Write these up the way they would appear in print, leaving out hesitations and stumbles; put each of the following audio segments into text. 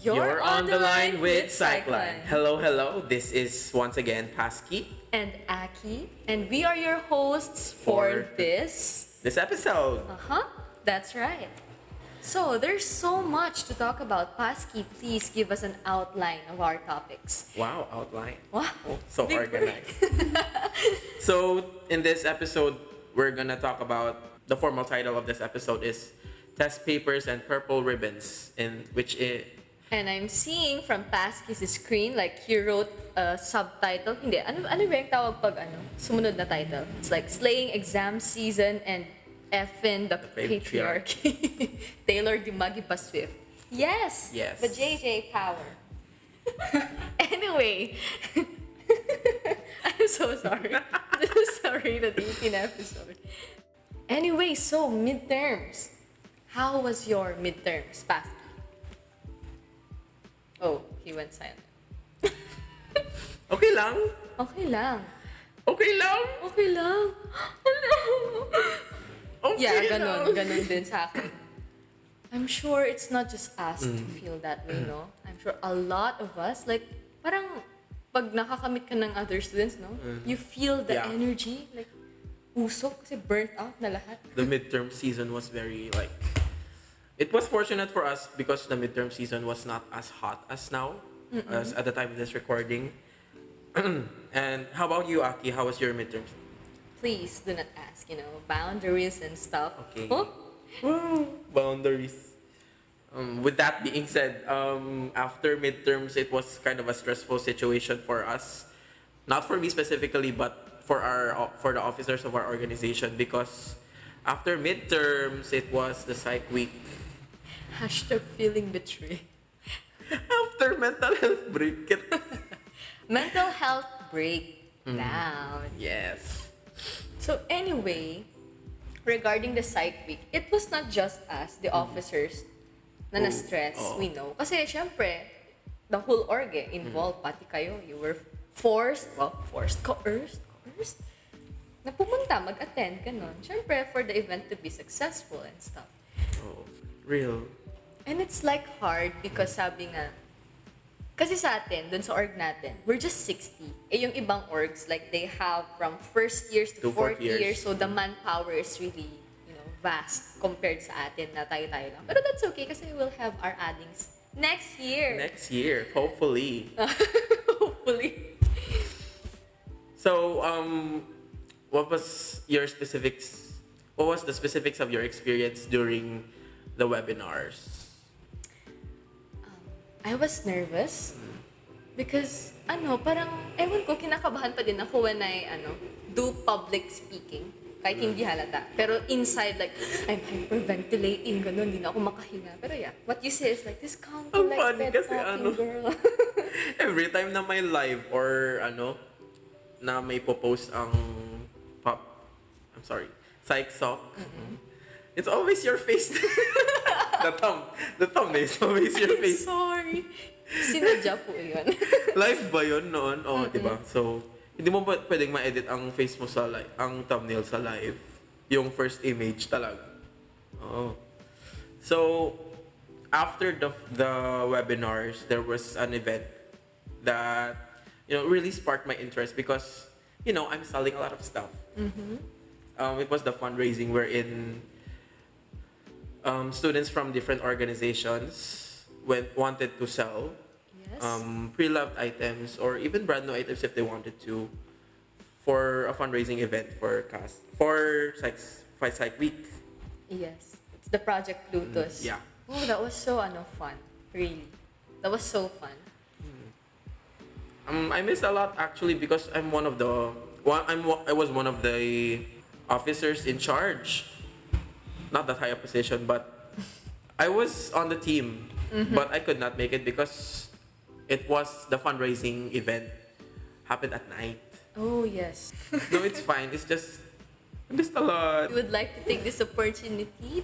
You're on the line with PsychLyne. PsychLyne. Hello. This is once again Pascy And Akci, and we are your hosts for this. this episode. That's right. So there's so much to talk about. Pascy, please give us an outline of our topics. Wow, outline. Wow. Oh, so Big organized. So in this episode, we're gonna talk about the formal title of this episode is Test Papers and Purple Ribbons, And I'm seeing from Pasky's screen, like he wrote a subtitle. Hindi, ano ba yung tawag pag sumunod na title? It's like Slaying Exam Season and Effin' the Patriarchy. Taylor Dimagi pa Swift. Yes. The JJ power. Anyway. I'm so sorry. Sorry, the 18th episode. Anyway, so midterms. How was your midterms, Pasky? Oh, he went silent. Okay lang. Okay lang. Okay lang. Okay lang. Okay Yeah, lang. ganun din sa akin. I'm sure it's not just us to feel that way, no? I'm sure a lot of us, like, parang pag nakakamit ka ng other students, no? You feel the energy, like, usok kasi burnt out na lahat. The midterm season was very it was fortunate for us because the midterm season was not as hot as now, as at the time of this recording. And how about you, Aki? How was your midterms? Please do not ask, boundaries and stuff. Okay. Oh? Boundaries. With that being said, after midterms, it was kind of a stressful situation for us. Not for me specifically, but for the officers of our organization, because after midterms, it was the Psych week. Hashtag feeling betrayed. After mental health break. Mental health breakdown. Yes. So anyway, regarding the Psych week, it was not just us, the officers, na na-stress, we know. Kasi syempre, the whole org involved, pati kayo, you were coerced, na pumunta, mag-attend, ganun. Syempre, for the event to be successful and stuff. Oh, real. And it's like hard because sabi nga, kasi sa atin, dun sa org natin, we're just 60. Eh yung ibang orgs, like they have from first years to fourth years. So the manpower is really, vast compared sa atin na tayo-tayo lang. Pero that's okay kasi we'll have our addings next year. Next year, hopefully. Hopefully. So, what was the specifics of your experience during the webinars? I was nervous because parang ewan ko, kinakabahan pa din ako when I do public speaking kahit hindi halata. Pero inside, like, I'm hyperventilating, gano'n, hindi na ako makahinga. Pero yeah, what you say is like, this calm, collected, talking girl. Every time na may live or na may post ang Psych Sock, it's always your face. The thumbnail is always your face. Sorry. Sinadya po yun. Live ba yun noon? Diba? So, hindi mo pwedeng ma-edit ang face mo sa live, ang thumbnail sa live. Yung first image talaga. Oh. So, after the webinars, there was an event that, really sparked my interest because, I'm selling a lot of stuff. It was the fundraising wherein students from different organizations wanted to sell pre-loved items or even brand new items if they wanted to for a fundraising event for Psych Week. Yes, it's the Project Plutus. Yeah. Oh, that was so fun. Really, that was so fun. I missed a lot actually because I was one of the officers in charge. Not that high a position, but I was on the team, but I could not make it because it was the fundraising event happened at night. Oh, yes. No, it's fine. It's just, I missed a lot. We would like to take this opportunity,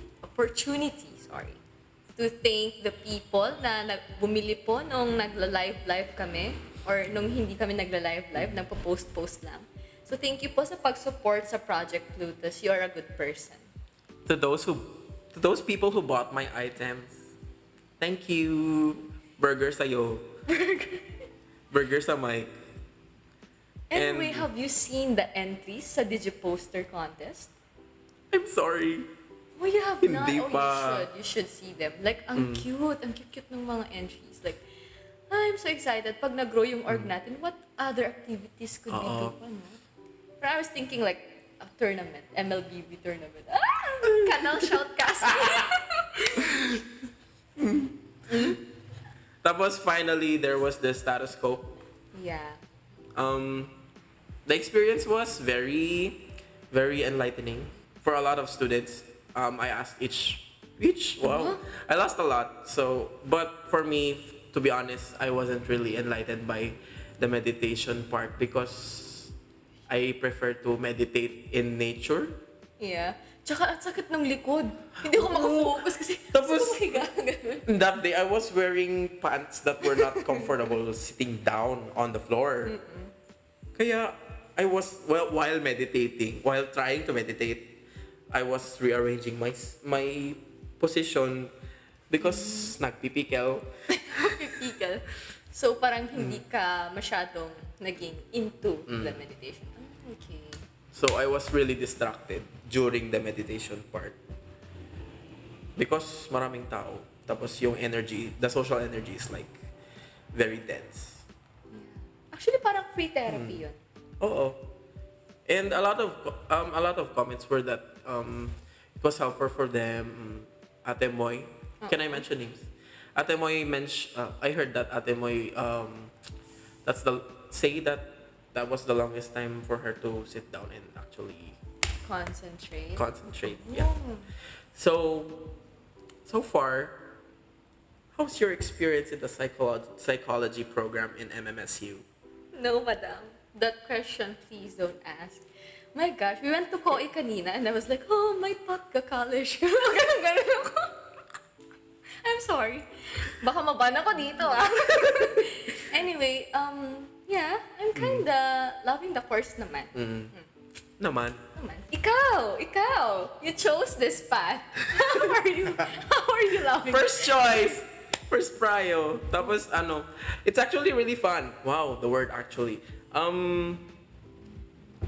to thank the people na bumili po nung nagla-live kami or nung hindi kami nagla-live, nagpo-post lang. So thank you po sa pag-support sa Project Plutus. You are a good person. To those people who bought my items, thank you. Burger sa'yo. Burger sa Mike. Anyway, have you seen the entries sa Digiposter contest? I'm sorry. Oh, you have not? Hindi Oh, pa. you should see them. Like, ang cute ng mga entries. Like, I'm so excited. Pag nag-grow yung org natin, what other activities could we do pa, no? But I was thinking like, a tournament, MLBB tournament. Canal shoutcasting. Tapos finally, there was the status quo. Yeah. The experience was very, very enlightening for a lot of students. I asked each. Wow, I lost a lot. So, but for me, to be honest, I wasn't really enlightened by the meditation part because I prefer to meditate in nature. Yeah. Tsaka ang sakit ng likod. Hindi ako makafocus kasi Tapos, sumahiga. Ganun. That day, I was wearing pants that were not comfortable sitting down on the floor. Kaya, I was, while meditating, while trying to meditate, I was rearranging my position because nagpipikel. Pipikal. So, parang hindi ka masyadong naging into the meditation. Okay. So, I was really distracted during the meditation part. Because maraming tao. Tapos yung energy, the social energy is like very dense. Actually, parang free therapy yun. Oo. And a lot of comments were that it was helpful for them. Ate Moy, can I mention names? Ate Moy I heard that Ate Moy that was the longest time for her to sit down and actually Concentrate. Yeah. So far, how's your experience in the psychology program in MMSU? No, madam. That question, please don't ask. My gosh, we went to COE kanina and I was like, oh, my thought ka college. Ganun ako. I'm sorry. Baka maban ako dito, ah. Anyway, yeah, I'm kinda loving the course naman. Naman. Ikaw! You chose this path. How are you loving First choice! First prio. Tapos it's actually really fun. Wow, the word actually.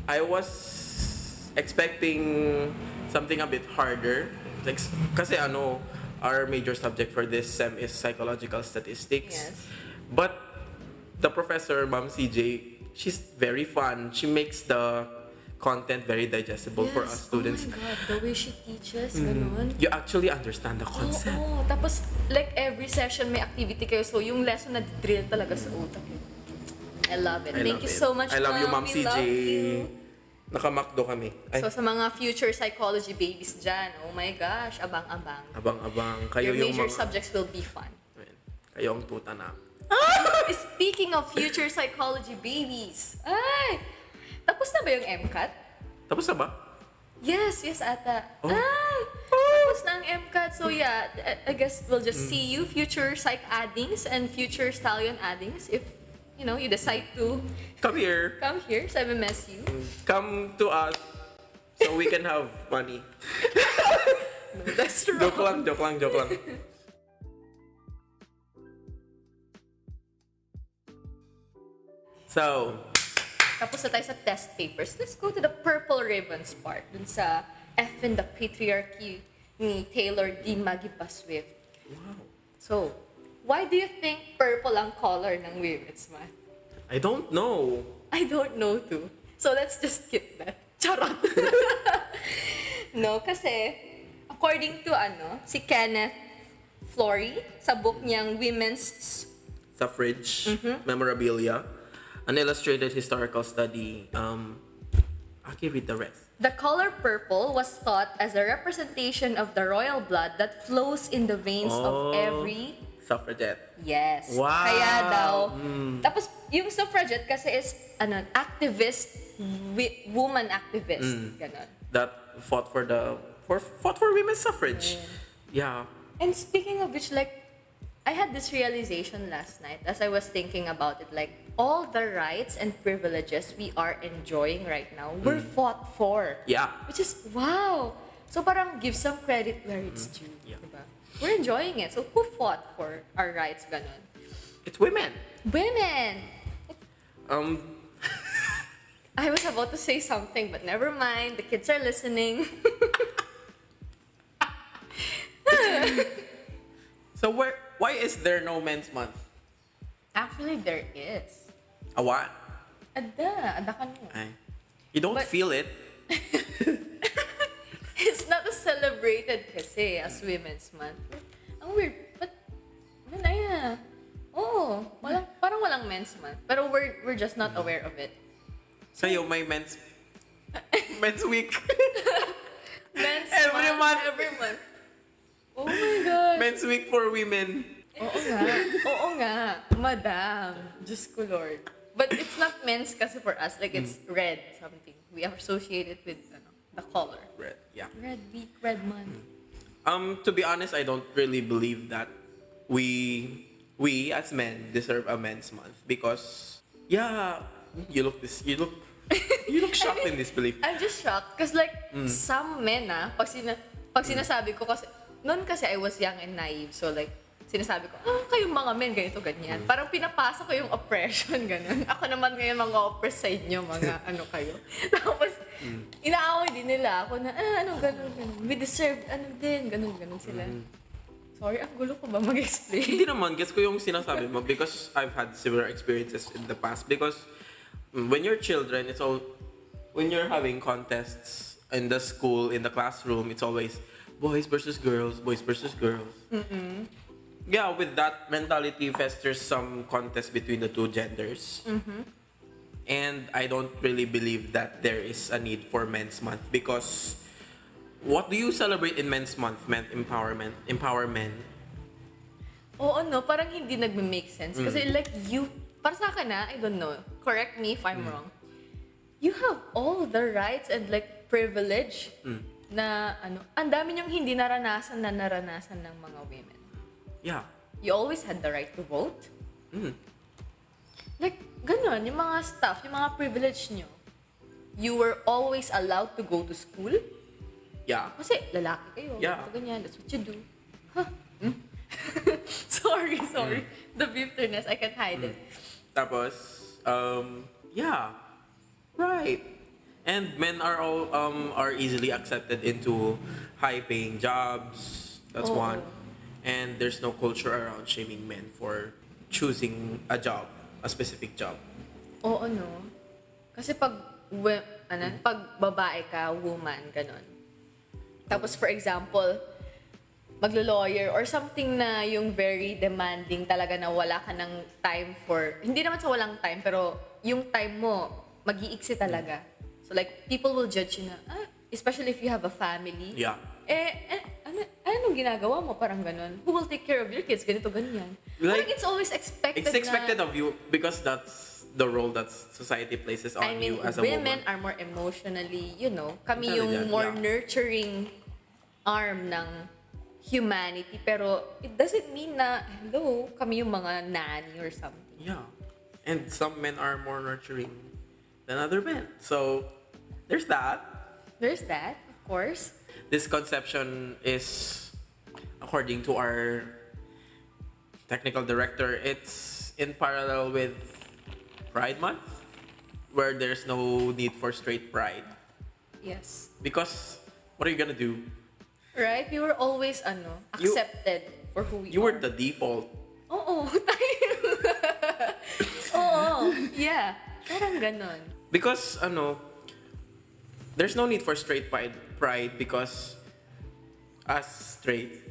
I was expecting something a bit harder. Like, kasi our major subject for this sem is psychological statistics. Yes. But the professor, Ma'am CJ, she's very fun. She makes the content very digestible for us students. Oh my God, the way she teaches, ganun. You actually understand the concept. Oo. Tapos, like, every session may activity kayo. So, yung lesson na drill talaga sa utak. I love it. Thank you so much, I love you, Ma'am We CJ. love you. Nakamakdo kami. Ay, So, sa mga future psychology babies dyan, oh my gosh, abang-abang. abang-abang. Kayo Your yung major mga... subjects will be fun. Kayo ang tuta na. Speaking of future psychology babies, ay! Tapos na ba yung MCAT? Tapos na ba? Yes, ata. Oh. Ay! Tapos na ang MCAT. So yeah, I guess we'll just see you, future psych addings and future stallion addings, if you decide to Come here. come here sa MMSU. Come to us so we can have money. No, that's wrong. Joke lang. So, Tapos na tayo sa test papers. Let's go to the purple ribbons part. Dun sa F in the Patriarchy ni Taylor D. Magipa-Swift. wow. So, why do you think purple ang color ng women's math? I don't know. I don't know too. So, let's just skip that. Charot! No, kasi, according to si Kenneth Flory, sa book niyang Women's Suffrage, memorabilia, an illustrated historical study. Aki, read the rest. The color purple was thought as a representation of the royal blood that flows in the veins of every... Suffragette. Yes. Wow. Kaya daw. Tapos, yung suffragette kasi is, activist, woman activist. Ganon. That fought for women's suffrage. Yeah. And speaking of which, like, I had this realization last night as I was thinking about it, like, all the rights and privileges we are enjoying right now were fought for. Yeah. Which is, wow! So parang give some credit where it's due. Yeah. Diba? We're enjoying it. So who fought for our rights, ganon? It's women. Women! Um, I was about to say something, but never mind. The kids are listening. so why is there no Men's Month? Actually, there is. A what? Ada ka mo. Ay. You don't But- feel it. It's not as celebrated kasi as Women's Month. Ang weird. But, yeah. Oo. Parang walang Men's Month. Pero we're just not aware of it. Sa'yo may Men's Week. Men's Every month. Every month. Oh my God. Men's Week for women. Oo nga. Madam. Diyos ko Lord. But it's not men's kasi for us. Like, it's red something. We associate it with the color. Red, yeah. Red week, red month. To be honest, I don't really believe that we as men deserve a Men's Month because you look shocked in disbelief. I'm just shocked because like some men pag sinasabi ko kasi noon kasi I was young and naive, so like sinasabi ko, kayong mga men ganito ganyan. Parang pinapasok ko yung oppression ganun. Ako naman ngayon mga oppress sa inyo, mga ano kayo. Tapos inaaway din nila ako na ganun. We deserve ganun sila. Sorry, ang gulo ko ba mag-explain? Hindi naman, guess ko yung sinasabi mo because I've had similar experiences in the past. Because when you're children, when you're having contests in the school, in the classroom, it's always boys versus girls. Mm-mm. Yeah, with that mentality festers some contest between the two genders. Mm-hmm. And I don't really believe that there is a need for Men's Month because what do you celebrate in Men's Month? Men empowerment. Empower men. Oo, no, parang hindi nagme-make sense. Kasi like para sa akin I don't know, correct me if I'm wrong. You have all the rights and like privilege na ang dami niyong hindi naranasan ng mga women. Yeah. You always had the right to vote. Like, ganun, yung mga stuff, yung mga privilege niyo. You were always allowed to go to school. Yeah. Kasi lalaki kayo. Yeah. Ito ganyan, that's what you do. Huh? Sorry. The bitterness, I can't hide it. Tapos, yeah, right. And men are easily accepted into high-paying jobs. That's one. And there's no culture around shaming men for choosing a specific job. Oo, no? Kasi pag babae ka, woman, ganun. Tapos, for example, maglo-lawyer or something na yung very demanding talaga na wala ka ng time for, hindi naman sa walang time, pero yung time mo, mag-iiksi talaga. So like, people will judge you na, especially if you have a family. Yeah. Anong ginagawa mo? Parang ganun. Who will take care of your kids? Ganito, ganyan. Like, parang it's always expected It's expected of you because that's the role that society places on you as a woman. Women are more emotionally, kami yung Intelligent, more yeah. nurturing arm ng humanity. Pero it doesn't mean na, hello, kami yung mga nanny or something. Yeah. And some men are more nurturing than other men. So, there's that. There's that, of course. This conception is, according to our technical director, it's in parallel with Pride Month, where there's no need for straight pride. Yes. Because, what are you gonna do? Right? We were always, accepted for who we are. You were the default. Oo, tayo. Oo, yeah. Parang ganon. Because, there's no need for straight pride because us straight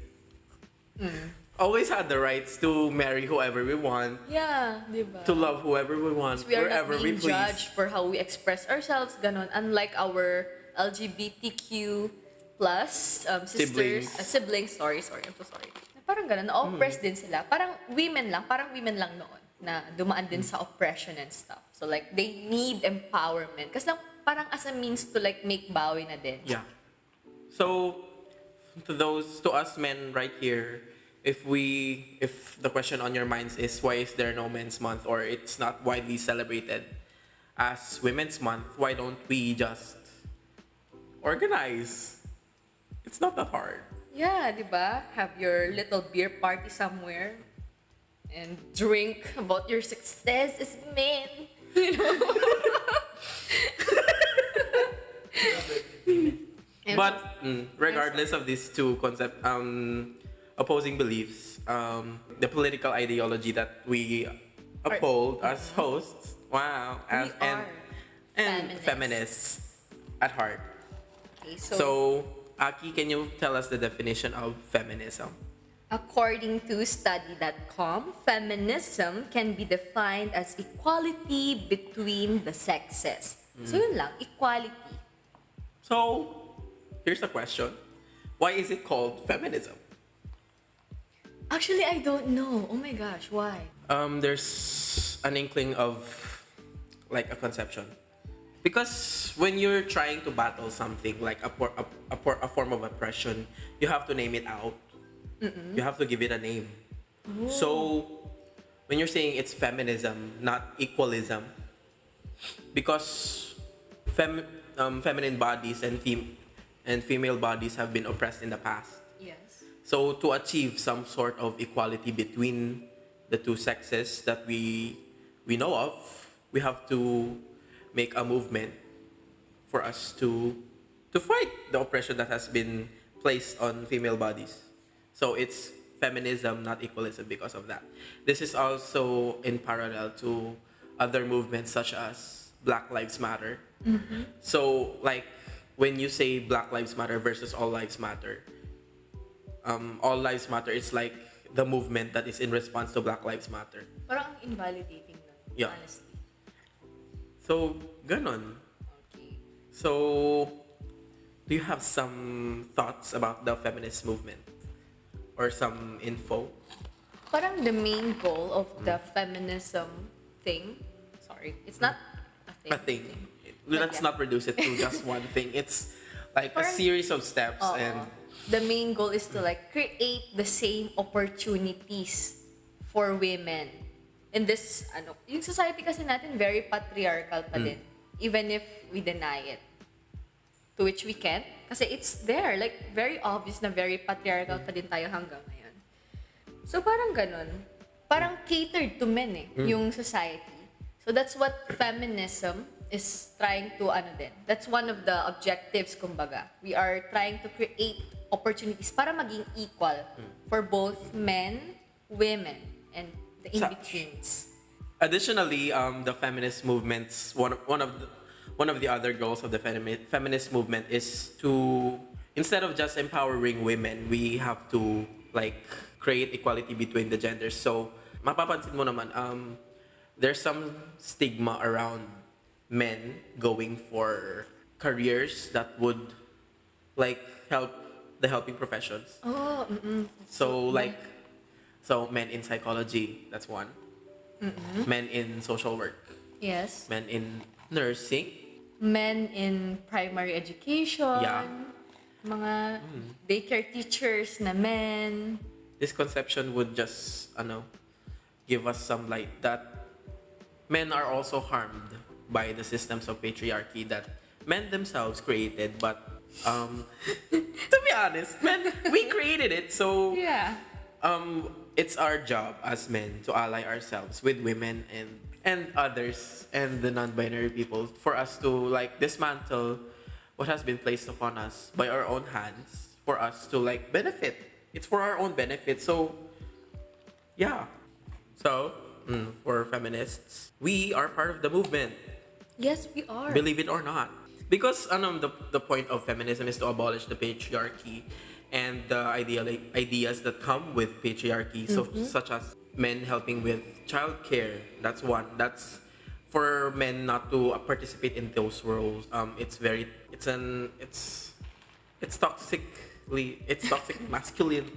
always had the rights to marry whoever we want, Yeah, di ba? to love whoever we want, We are wherever not we being please. judged for how we express ourselves, ganon. Unlike our LGBTQ plus sisters, siblings, sorry, I'm so sorry. Parang ganon, na-oppress din sila. Parang women lang noon na dumaan din sa oppression and stuff. So like, they need empowerment. Kasi parang as a means to like make bawi na din. Yeah. So, to us men right here, if the question on your minds is why is there no Men's Month or it's not widely celebrated as Women's Month, why don't we just organize? It's not that hard. Yeah, di ba? Have your little beer party somewhere and drink about your success as men. You know? But regardless of these two opposing beliefs, the political ideology that we uphold as hosts, and feminists at heart. Okay, So, Aki, can you tell us the definition of feminism? according to study.com, feminism can be defined as equality between the sexes. So yun lang, equality. So, here's the question. Why is it called feminism? Actually, I don't know. Oh my gosh, why? There's an inkling of like a conception. Because when you're trying to battle something like a form of oppression, you have to name it out. You have to give it a name. Ooh. So when you're saying it's feminism, not equalism, because feminine bodies and female bodies have been oppressed in the past. Yes. So to achieve some sort of equality between the two sexes that we know of, we have to make a movement for us to fight the oppression that has been placed on female bodies. So it's feminism, not equalism, because of that. This is also in parallel to other movements such as Black Lives Matter. So like when you say Black Lives Matter versus All Lives Matter, All Lives Matter is like the movement that is in response to Black Lives Matter. Parang invalidating na, Yeah. honestly. So, ganon. Okay. So, do you have some thoughts about the feminist movement? Or some info? Parang the main goal of the feminism thing, sorry, it's not a thing. A thing. But Let's yeah. not reduce it to just one thing. It's like a Parang- series of steps and The main goal is to like create the same opportunities for women. In this, yung society kasi natin very patriarchal pa din. Even if we deny it. To which we can't. Kasi it's there. Like, very obvious na very patriarchal pa din tayo hanggang ngayon. So, parang ganun. Parang catered to men yung society. So, that's what feminism is trying to, that's one of the objectives, kumbaga. We are trying to create opportunities para maging equal for both men, women, and the in-betweens. additionally, the feminist movements, one of the other goals of the feminist movement is to, instead of just empowering women, we have to like create equality between the genders. So, mapapansin mo naman, there's some stigma around men going for careers that would like help the helping professions. Oh, So men in psychology, that's one. Men in social work, yes. men in nursing, Men in primary education. Yeah. Mga daycare teachers na men. this conception would just give us some light that men are also harmed by the systems of patriarchy that men themselves created, but to be honest, men, we created it, so Yeah. it's our job as men to ally ourselves with women and others and the non-binary people for us to like dismantle what has been placed upon us by our own hands for us to like benefit. It's for our own benefit. So yeah. So for feminists, we are part of the movement. Yes, we are. Believe it or not. Because the point of feminism is to abolish the patriarchy and the ideas that come with patriarchy, so such as men helping with childcare. That's one. That's for men not to participate in those roles. It's toxic masculine.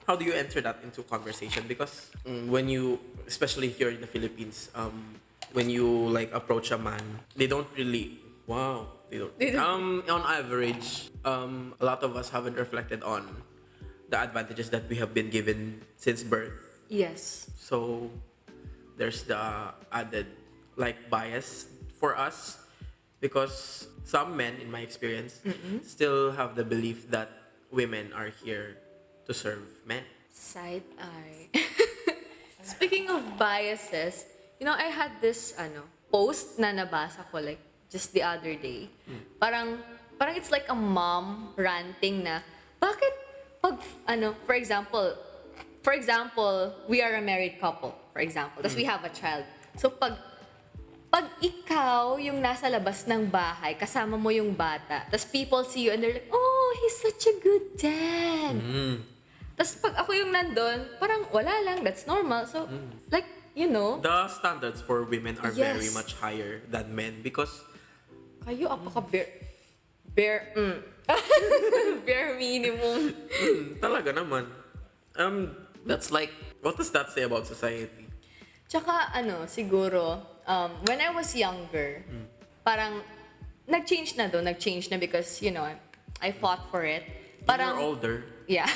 How do you enter that into conversation? Because when you, especially here in the Philippines, when you like approach a man, they don't really. Wow. They don't. On average, a lot of us haven't reflected on the advantages that we have been given since birth. Yes. So there's the added like bias for us because some men, in my experience, still have the belief that women are here to serve men. Side eye. Speaking of biases, I had this post na nabasa ko like just the other day. Parang it's like a mom ranting na bakit pag for example, we are a married couple, for example. Tapos we have a child. So pag ikaw yung nasa labas ng bahay, kasama mo yung bata, tapos people see you and they're like, oh, he's such a good dad. Tapos pag ako yung nandun, parang wala lang, that's normal. So, like, The standards for women are very much higher than men because kayo bare minimum. Talaga naman. That's like, what does that say about society? Tsaka siguro, when I was younger, parang nag-change na because, I fought for it. Parang, you're older. Yeah.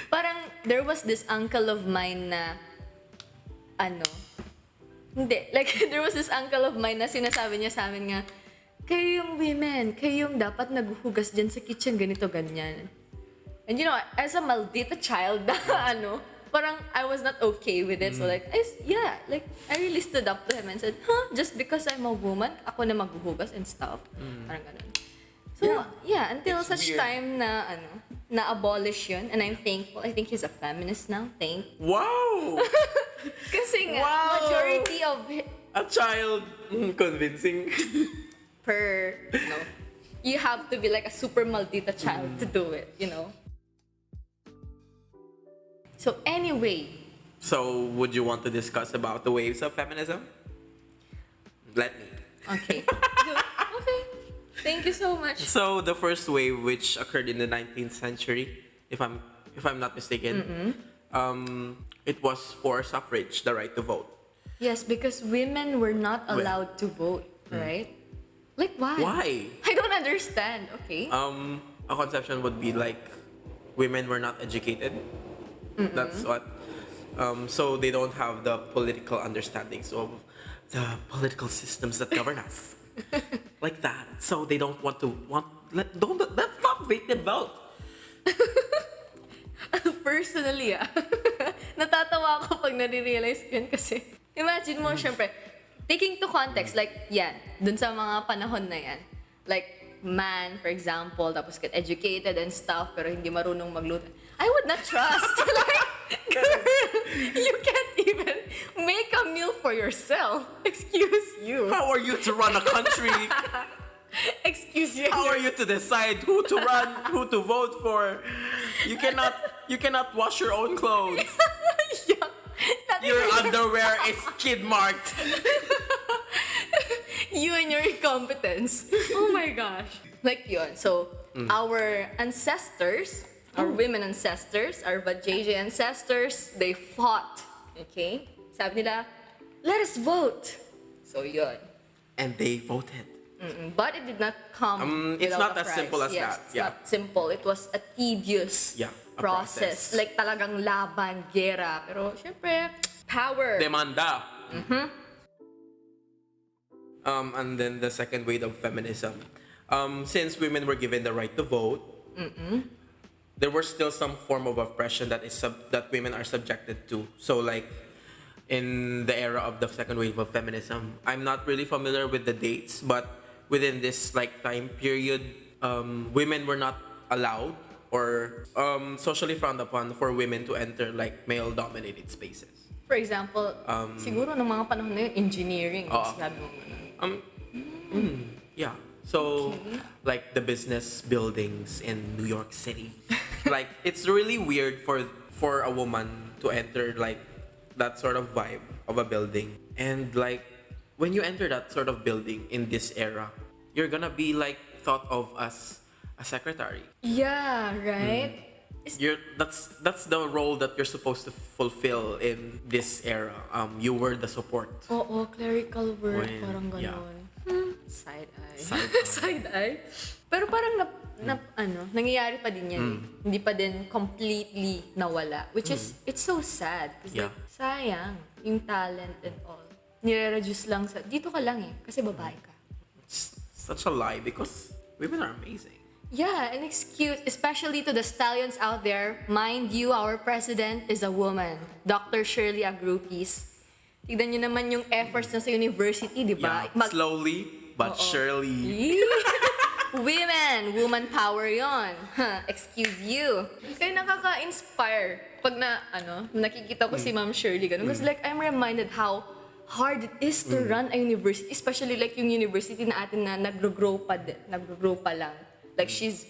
Parang there was this uncle of mine na, there was this uncle of mine na sinasabi niya sa amin nga, kayo yung women, kayo yung dapat naghuhugas dyan sa kitchen, ganito, ganyan. And as a maldita child, parang I was not okay with it. So I really stood up to him and said, just because I'm a woman, ako na maghuhugas and stuff. Parang ganun. So, until It's such weird. time na, na-abolish yun. And I'm thankful. I think he's a feminist now. Wow! Kasi nga, Wow! majority of A child. Convincing. you have to be like a super maldita child to do it, So anyway. So, would you want to discuss about the waves of feminism? Let me. Okay. Okay. Thank you so much. So, the first wave, which occurred in the 19th century, if I'm not mistaken, it was for suffrage, the right to vote. Yes, because women were not allowed to vote, right? Like, why? Why? I don't understand. Okay. A conception would be like women were not educated. That's what. So they don't have the political understandings of the political systems that govern us. Like that. So they don't let's not make them vote. Personally, natatawa ako pag nare-realize ko yun kasi imagine mo, syempre, taking to context, like, yan, dun sa mga panahon na yan, like, man, for example, tapos get educated and stuff, pero hindi marunong magluto. I would not trust. Like, girl, you can't even make a meal for yourself. Excuse you. How are you to run a country? Excuse you. How are you to decide who to run, who to vote for? You cannot wash your own clothes. Yeah. Your underwear is skid marked. You and your incompetence. Oh my gosh. Like yun. So, our ancestors, our women ancestors, our vajayjay ancestors, they fought. Okay? Sabi nila, let us vote. So, yun. And they voted. But it did not come It's without not a as price. simple as yes, that. It's not simple. It was a tedious A process. Like talagang laban, gera. Pero syempre, power. Demanda. And then the second wave of feminism. Since women were given the right to vote, there was still some form of oppression that women are subjected to. So like, in the era of the second wave of feminism, I'm not really familiar with the dates, but within this like time period, women were not allowed or socially frowned upon for women to enter like male-dominated spaces. For example, siguro nung mga panahon na yun, engineering. Sabi mo yeah. So, like the business buildings in New York City, like it's really weird for a woman to enter like that sort of vibe of a building. And like when you enter that sort of building in this era, you're gonna be like thought of as a secretary. Yeah, right? That's the role that you're supposed to fulfill in this era. You were the support. Oo, clerical work, parang ganon. Yeah. Side eye. Side eye. Pero parang nangyayari pa din yan. Hindi pa din completely nawala. Which is, it's so sad. Kasi like, sayang, yung talent and all. Nire-reduce lang sa, dito ka lang kasi babae ka. It's such a lie because women are amazing. Yeah, an excuse, especially to the stallions out there. Mind you, our president is a woman, Dr. Shirley Agrupis. Tignan nyo naman yung efforts na sa university, di ba? Yeah, slowly but surely. Woman power yon. Huh, excuse you. Kaya nakaka-inspire pag nakikita ko si Ma'am Shirley ganun. Because like, I'm reminded how hard it is to run a university, especially like yung university na atin na nagro-grow pa lang. Like she's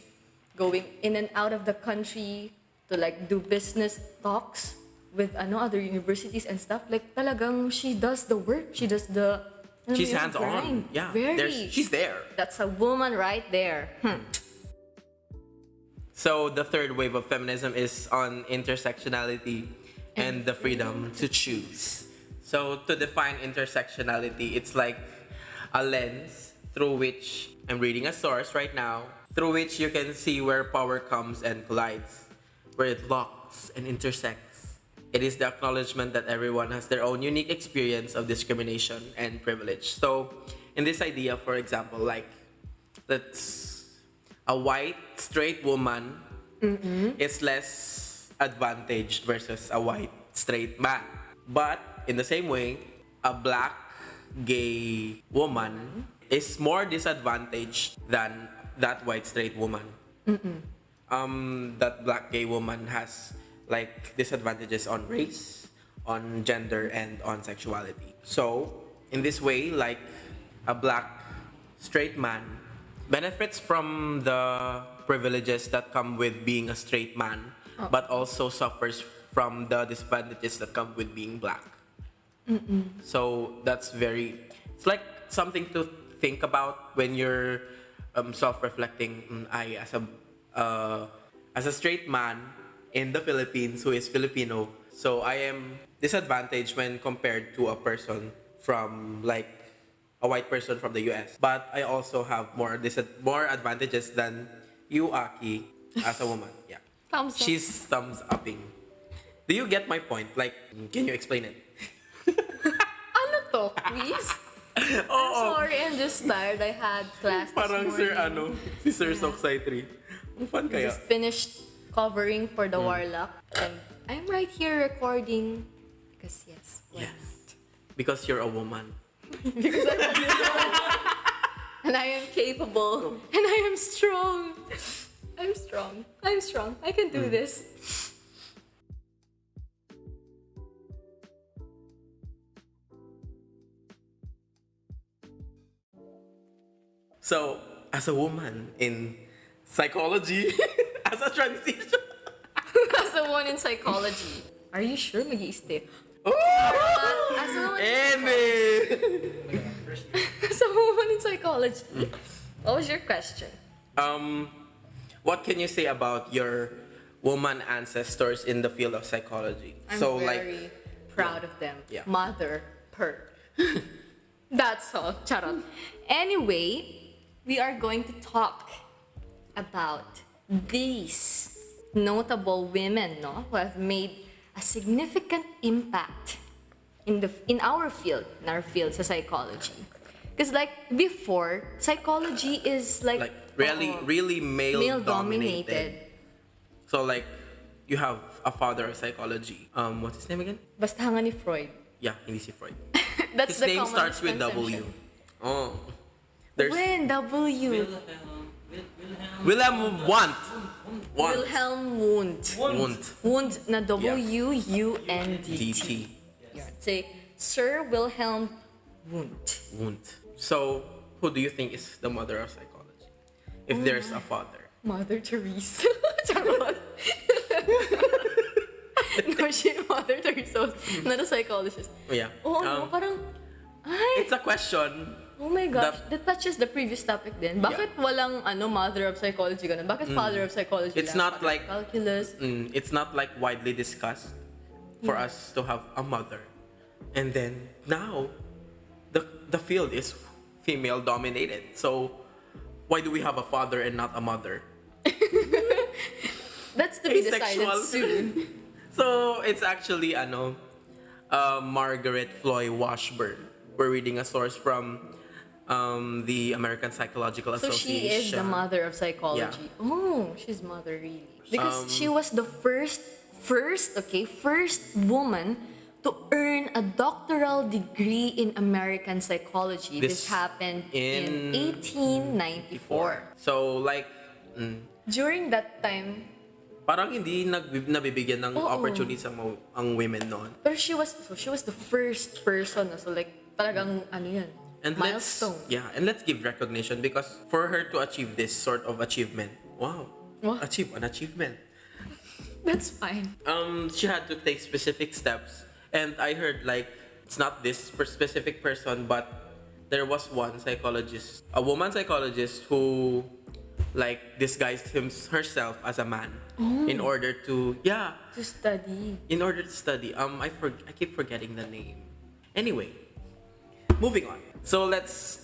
going in and out of the country to like do business talks with other universities and stuff. Like talagang she does the work. She does the She's hands-on. Yeah, she's there. That's a woman right there. So the third wave of feminism is on intersectionality and the freedom to choose. So to define intersectionality, it's like a lens through which, I'm reading a source right now, through which you can see where power comes and collides, where it locks and intersects. It is the acknowledgement that everyone has their own unique experience of discrimination and privilege. So in this idea, for example, like that's a white straight woman is less advantaged versus a white straight man. But in the same way, a black gay woman is more disadvantaged than that white straight woman. That black gay woman has like disadvantages on race, on gender, and on sexuality. So in this way, like a black straight man benefits from the privileges that come with being a straight man, but also suffers from the disadvantages that come with being black. So that's it's like something to think about when you're self-reflecting. I as a straight man in the Philippines who is Filipino, so I am disadvantaged when compared to a person from like a white person from the US. But I also have more advantages than you, Aki, as a woman. Yeah. Thumbs up. She's thumbs upping. Do you get my point? Like, can you explain it? Ano to, quiz? I'm sorry, I'm just tired. I had class this Parang morning. si Sir Soksai 3. Ang fun kaya. Just finished covering for the Warlock. And I'm right here recording. Because yes. Yes. Because you're a woman. Because I'm a woman. And I am capable. And I am strong. I'm strong. I can do this. So, as a woman in psychology, as a transition. As a woman in psychology. Are you sure mag-i-stay? Oh! As a woman Eme! as a woman in psychology. What was your question? What can you say about your woman ancestors in the field of psychology? I'm very proud of them. Yeah. Mother per. That's all. Charot. Anyway, we are going to talk about these notable women, who have made a significant impact in our field sa psychology. Because like before, psychology is like really male dominated. dominated. So like you have a father of psychology. What's his name again? Basta nga ni Freud. Yeah, hindi si Freud. That's His the name common starts with W. misconception. Oh. There's When W. Wilhelm Wundt. Wilhelm Wundt. Wundt na W-U-N-D-T. DT. Yeah. Say, Sir Wilhelm Wundt. Wundt. So, who do you think is the mother of psychology? If there's a father. Mother Teresa. Charot. No, Mother Teresa was not a psychologist. Yeah. Parang, ay, It's a question. oh my gosh, that touches the previous topic din. Bakit walang mother of psychology ganun? Bakit father of psychology It's lang? not Bakit like calculus. It's not like widely discussed for us to have a mother. And then now the field is female dominated. So why do we have a father and not a mother? That's to be decided Asexual. soon. So it's actually Margaret Floy Washburn. We're reading a source from the American Psychological So Association. she is the mother of psychology. Yeah. Oh, she's mother really. Because she was the first woman to earn a doctoral degree in American psychology. This happened in 1894. So like, During that time, parang hindi nabibigyan ng opportunities ang women noon. pero she was the first person. So like, talagang ano yan, And milestone. let's give recognition because for her to achieve this sort of achievement, wow, What? achieve an achievement. That's fine. She had to take specific steps, and I heard like it's not this specific person, but there was one psychologist, a woman psychologist who like disguised herself as a man in order to To study. in order to study. I keep forgetting the name. Anyway, moving on. So let's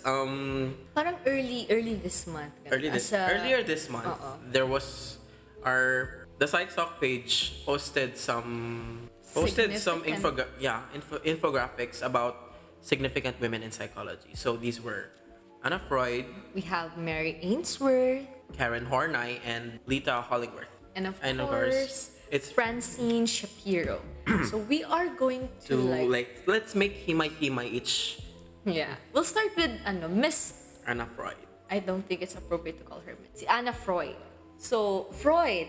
Parang early this month. earlier this month there was the Psych Talk page posted some infographics about significant women in psychology. So these were Anna Freud, We have Mary Ainsworth, Karen Horney, and Lita Hollingworth. and of And of course, course, it's Francine Shapiro. So we are going to let's make himay each We'll start with Miss. Anna Freud. I don't think it's appropriate to call her Miss. Si Anna Freud. So Freud.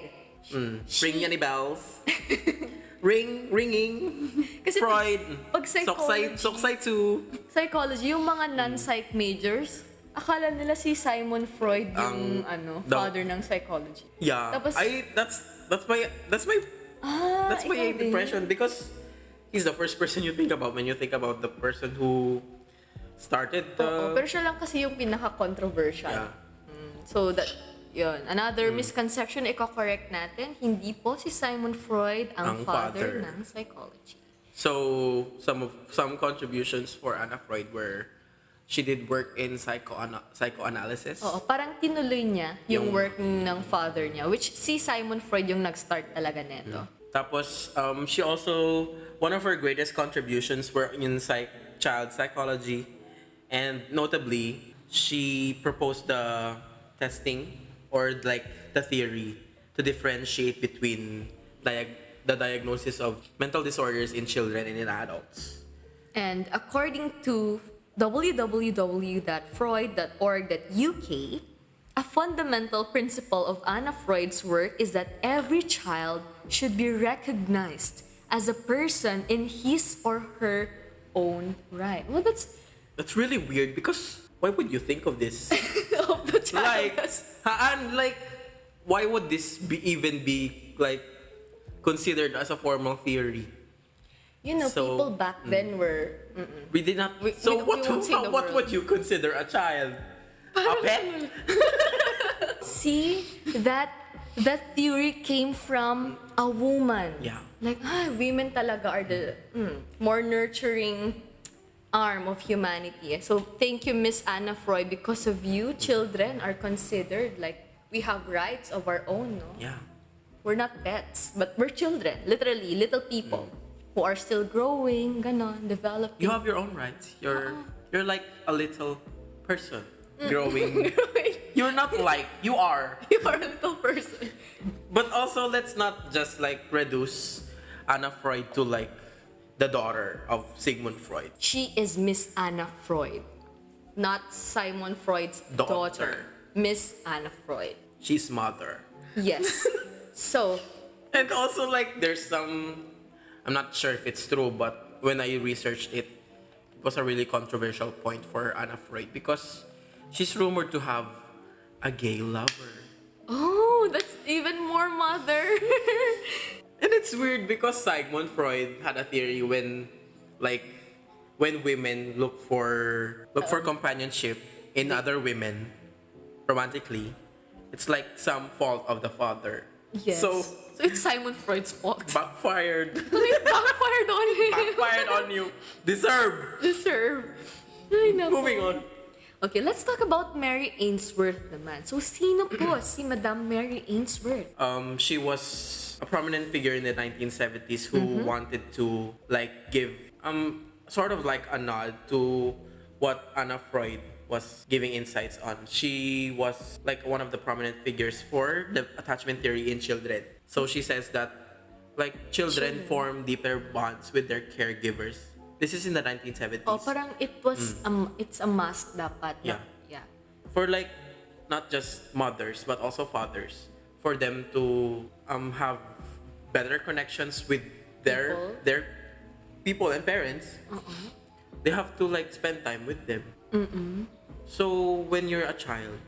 Ring yan ni bells. Ringing. Kasi Freud. pag psychology, Soksay too. psychology, yung mga non-psych majors, akala nila si Simon Freud yung father ng psychology. Yeah. Tapos, that's my ikaw din. impression because he's the first person you think about when you think about the person who started the pero siya lang kasi yung pinaka-controversial. Yeah. So that, yun. Another misconception, i-correct natin, hindi po si Simon Freud ang father ng psychology. So some contributions for Anna Freud were she did work in psychoanalysis. Oo, parang tinuloy niya yung work ng father niya, which si Simon Freud yung nag-start talaga neto. Tapos she also one of her greatest contributions were in child psychology, and notably she proposed the testing or like the theory to differentiate between the diagnosis of mental disorders in children and in adults. And according to www.freud.org.uk, a fundamental principle of Anna Freud's work is that every child should be recognized as a person in his or her own right. Well, that's really weird because why would you think of this? of the child. Why would this even be like considered as a formal theory? People back then were... We did not. We won't say the What word. would you consider a child? A pet? See, that theory came from a woman. Yeah. Like, women talaga are the more nurturing arm of humanity. So thank you, Miss Anna Freud. Because of you, children are considered like we have rights of our own, no? Yeah. We're not pets, but we're children. Literally, little people who are still growing, ganon, developing. You have your own rights. You're like a little person growing. You're not like you are. You are a little person. But also, let's not just like reduce Anna Freud to like the daughter of Sigmund Freud. She is Miss Anna Freud, not Simon Freud's daughter. Miss Anna Freud. She's mother. Yes. So, And also like there's some, I'm not sure if it's true, but when I researched it, it was a really controversial point for Anna Freud because she's rumored to have a gay lover. oh, that's even more mother. And it's weird because Sigmund Freud had a theory when women look for companionship in other women romantically, it's like some fault of the father. Yes. So it's Simon Freud's fault. backfired. Backfired on him. Backfired on you. Deserve. Ay, naku. Moving on. Okay, let's talk about Mary Ainsworth naman. So, sino po si Madam Mary Ainsworth? She was a prominent figure in the 1970s who wanted to like give sort of like a nod to what Anna Freud was giving insights on. She was like one of the prominent figures for the attachment theory in children. So she says that like children form deeper bonds with their caregivers. This is in the 1970s. Oh, parang it was it's a must dapat. Yeah. Yeah. For like not just mothers but also fathers, for them to have better connections with their people and parents. They have to like spend time with them. So when you're a child,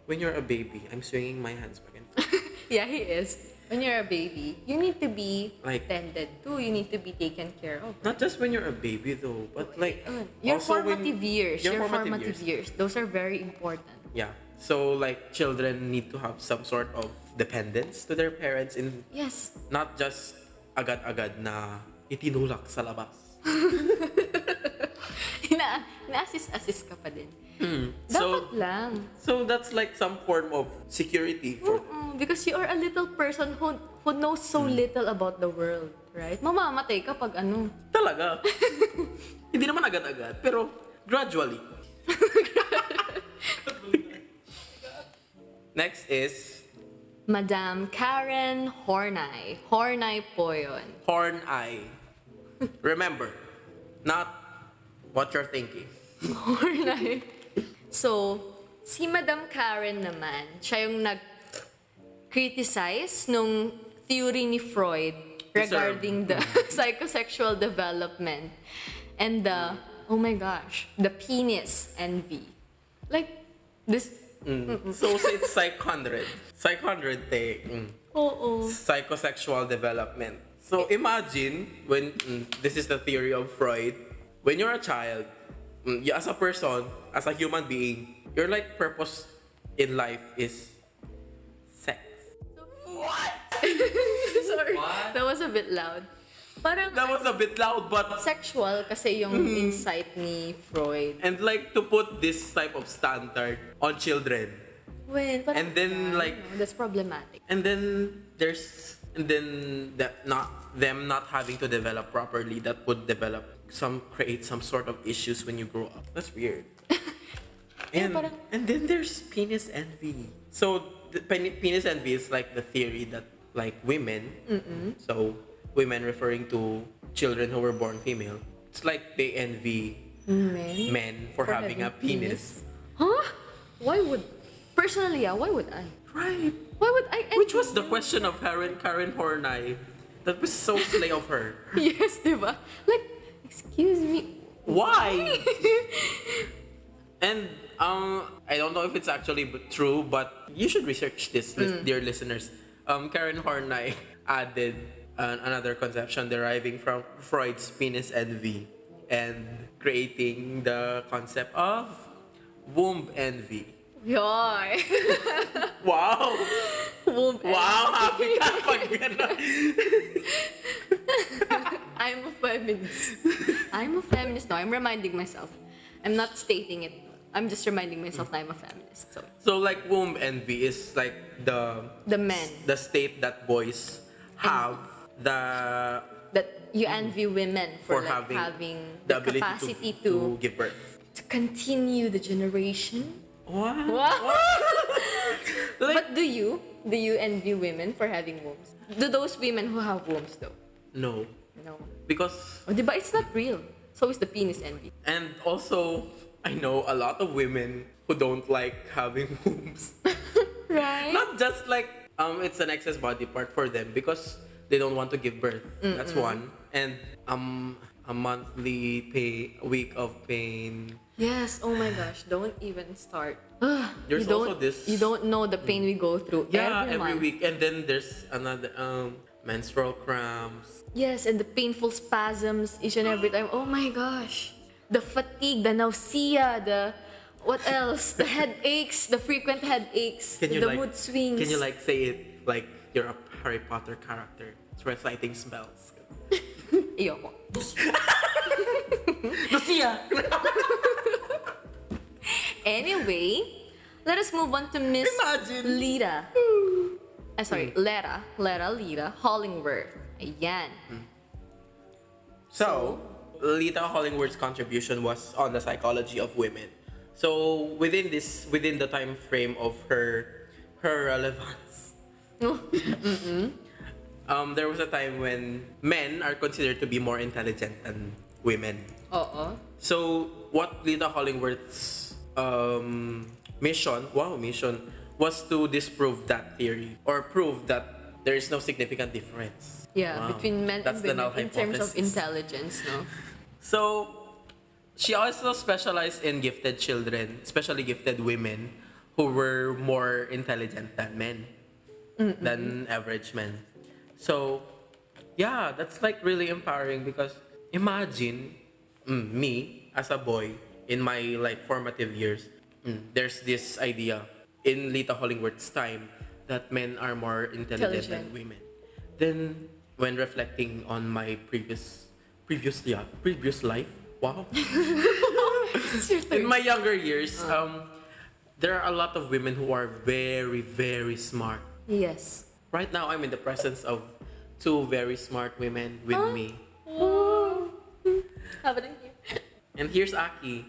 when you're a baby, I'm swinging my hands back and forth. Yeah, he is. When you're a baby, you need to be Like- tended to. You need to be taken care of. Not just when you're a baby though, but like Your also when- formative years. your Your formative formative years. Those are very important. Yeah. So like children need to have some sort of dependence to their parents, in Yes. not just agad-agad na itinulak sa labas. Ina-assist ka pa din. So Dapat lang. so that's like some form of security for them. Because you are a little person who knows so little about the world, right? Mamamatay ka pag ano. Talaga. Hindi naman agad-agad, pero gradually. Next is Madam Karen Hornay. Hornay po yun. horn eye. Remember, not what you're thinking. Hornay. So, si Madam Karen naman, siya yung nag-criticize nung theory ni Freud regarding the psychosexual development and the, oh my gosh, the penis envy. Like, this... So it's Psych-100. Psych-100 take Oo. psychosexual development. So imagine when this is the theory of Freud. When you're a child, you, as a person, as a human being, your like purpose in life is sex. Sorry, that was a bit loud. Parang That was a bit loud, but sexual kasi yung insight ni Freud. and like to put this type of standard on children. When, parang, And then, like- that's problematic. And then that them not having to develop properly, that would create some sort of issues when you grow up. That's weird. And parang- and then there's penis envy. So the penis envy is like the theory that like women, so women referring to children who were born female, it's like they envy men for having a penis. Huh? Why would why would I? Right. Why would I envy Which was the you? question of Karen Hornay. That was so slay of her. Yes, diba? Like, excuse me. Why? And I don't know if it's actually true, but you should research this, dear listeners. Karen Hornay added another conception deriving from Freud's penis envy and creating the concept of womb envy. Yoy. Wow! Womb Wow! Happy ka pag gano'n. I'm a feminist. I'm a feminist. No, I'm reminding myself. I'm not stating it. I'm just reminding myself that I'm a feminist. So like womb envy is like the men state that boys have the that you envy women for, like, having the ability capacity to give birth. to continue the generation. What? Wow. Like, But do you envy women for having wombs? Do those women who have wombs though? no, No. because Oh, diba? It's not real. So is the penis envy. and also I know a lot of women who don't like having wombs. Right? Not just like it's an excess body part for them because they don't want to give birth. That's one. And a monthly week of pain. Yes. Oh my gosh. Don't even start. There's also this. You don't know the pain we go through. Yeah, every every month. week. And then there's another menstrual cramps. Yes, and the painful spasms each and every time. Oh my gosh. The fatigue, the nausea, the what else? The headaches, the frequent headaches, the mood swings. Can you like say it like you're a Harry Potter character? It's reciting spells. Ayoko. Lucia! Anyway, let us move on to Miss Imagine. Lita. Lita Hollingworth. Ayan. So, Lita Hollingworth's contribution was on the psychology of women. So within the time frame of her relevance, there was a time when men are considered to be more intelligent than women. Oo. So what Lita Hollingworth's mission was to disprove that theory or prove that there is no significant difference. Yeah, Wow. between men That's and the null women in terms of hypothesis. intelligence, no? So she also specialized in gifted children, especially gifted women who were more intelligent than men, than average men. So yeah, that's like really empowering because imagine me as a boy in my like formative years. There's this idea in Lita Hollingworth's time that men are more intelligent than Intelligent. women. Then when reflecting on my previous life, wow. In my younger years, there are a lot of women who are very, very smart. Yes. Right now, I'm in the presence of two very smart women with me. Oh. How about you? And here's Aki.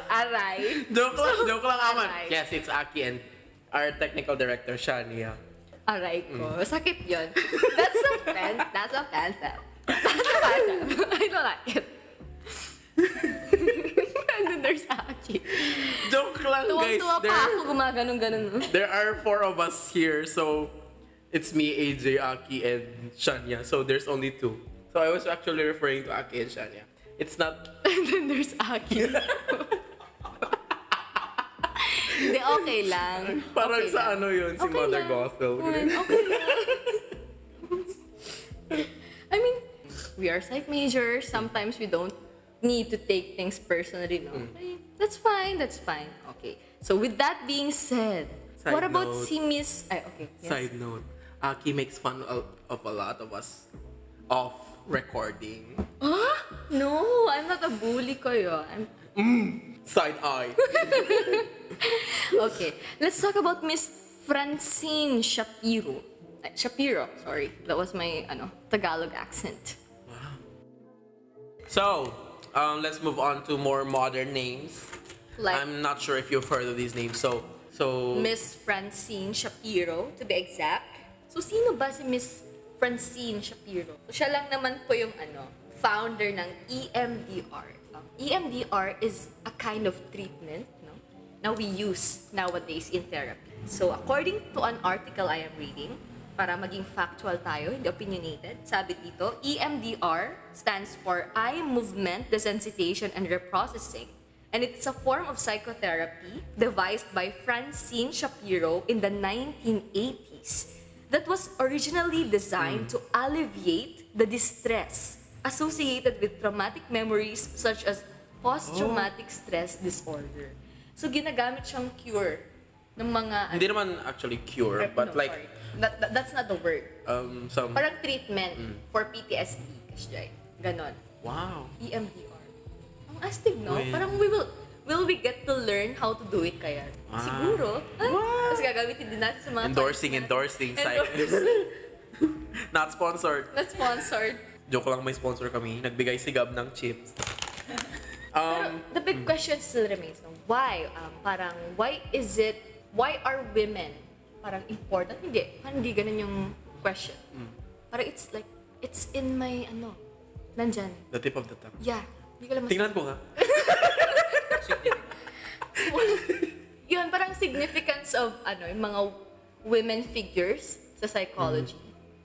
Aray. Joke lang aman. Alright. Yes, it's Aki and our technical director, Shania. Aray ko. Sakit yun. That's offensive. That's offensive. I don't like it. And then there's Akci. Joke lang, guys. Tuwang-tuwa pa ako gumaganong-ganon. There are 4 of us here, so it's me, AJ, Aki, and Shania. So there's only 2. So I was actually referring to Aki and Shania. It's not... And then there's Akci. Hindi, okay lang. Parang Okay sa lang. ano yun, si Okay Mother lang. Gothel. Okay lang. I mean, we are psych majors. Sometimes we don't need to take things personally, no? That's fine. Okay. So with that being said, Side what about note. si Miss... Ay, okay. Yes. Side note, Aki makes fun of a lot of us off recording. Huh? No, I'm not a bully kayo. Side eye. Okay, let's talk about Miss Francine Shapiro. Shapiro, sorry. That was my Tagalog accent. So, let's move on to more modern names. Like I'm not sure if you've heard of these names. So Miss Francine Shapiro, to be exact. So, sino ba si Miss Francine Shapiro? Siya lang naman po yung founder ng EMDR. EMDR is a kind of treatment, no? Now we use nowadays in therapy. So, according to an article I am reading, para maging factual tayo, hindi opinionated, sabi dito, EMDR stands for Eye Movement Desensitization and Reprocessing. And it's a form of psychotherapy devised by Francine Shapiro in the 1980s that was originally designed to alleviate the distress associated with traumatic memories such as post-traumatic stress disorder. So, ginagamit siyang cure ng mga... hindi naman actually cure, but no, like sorry. That's not the word. some... Parang treatment for PTSD. Kasi ganon. Wow. EMDR. Ang astig, no? Wait. Parang will we get to learn how to do it kaya? Siguro. Tapos gagamitin din natin sa mga... Endorsing, Psych. Not sponsored. Not sponsored. Joke lang, may sponsor kami. Nagbigay si Gab ng chips. Pero the big question still remains, no? Why? Why are women parang important? Hindi. Parang hindi ganun yung question. Parang it's in my, nandyan. The tip of the tongue. Yeah. Hindi ko lang Tingnan ko nga. Yun, parang significance of, yung mga women figures sa psychology.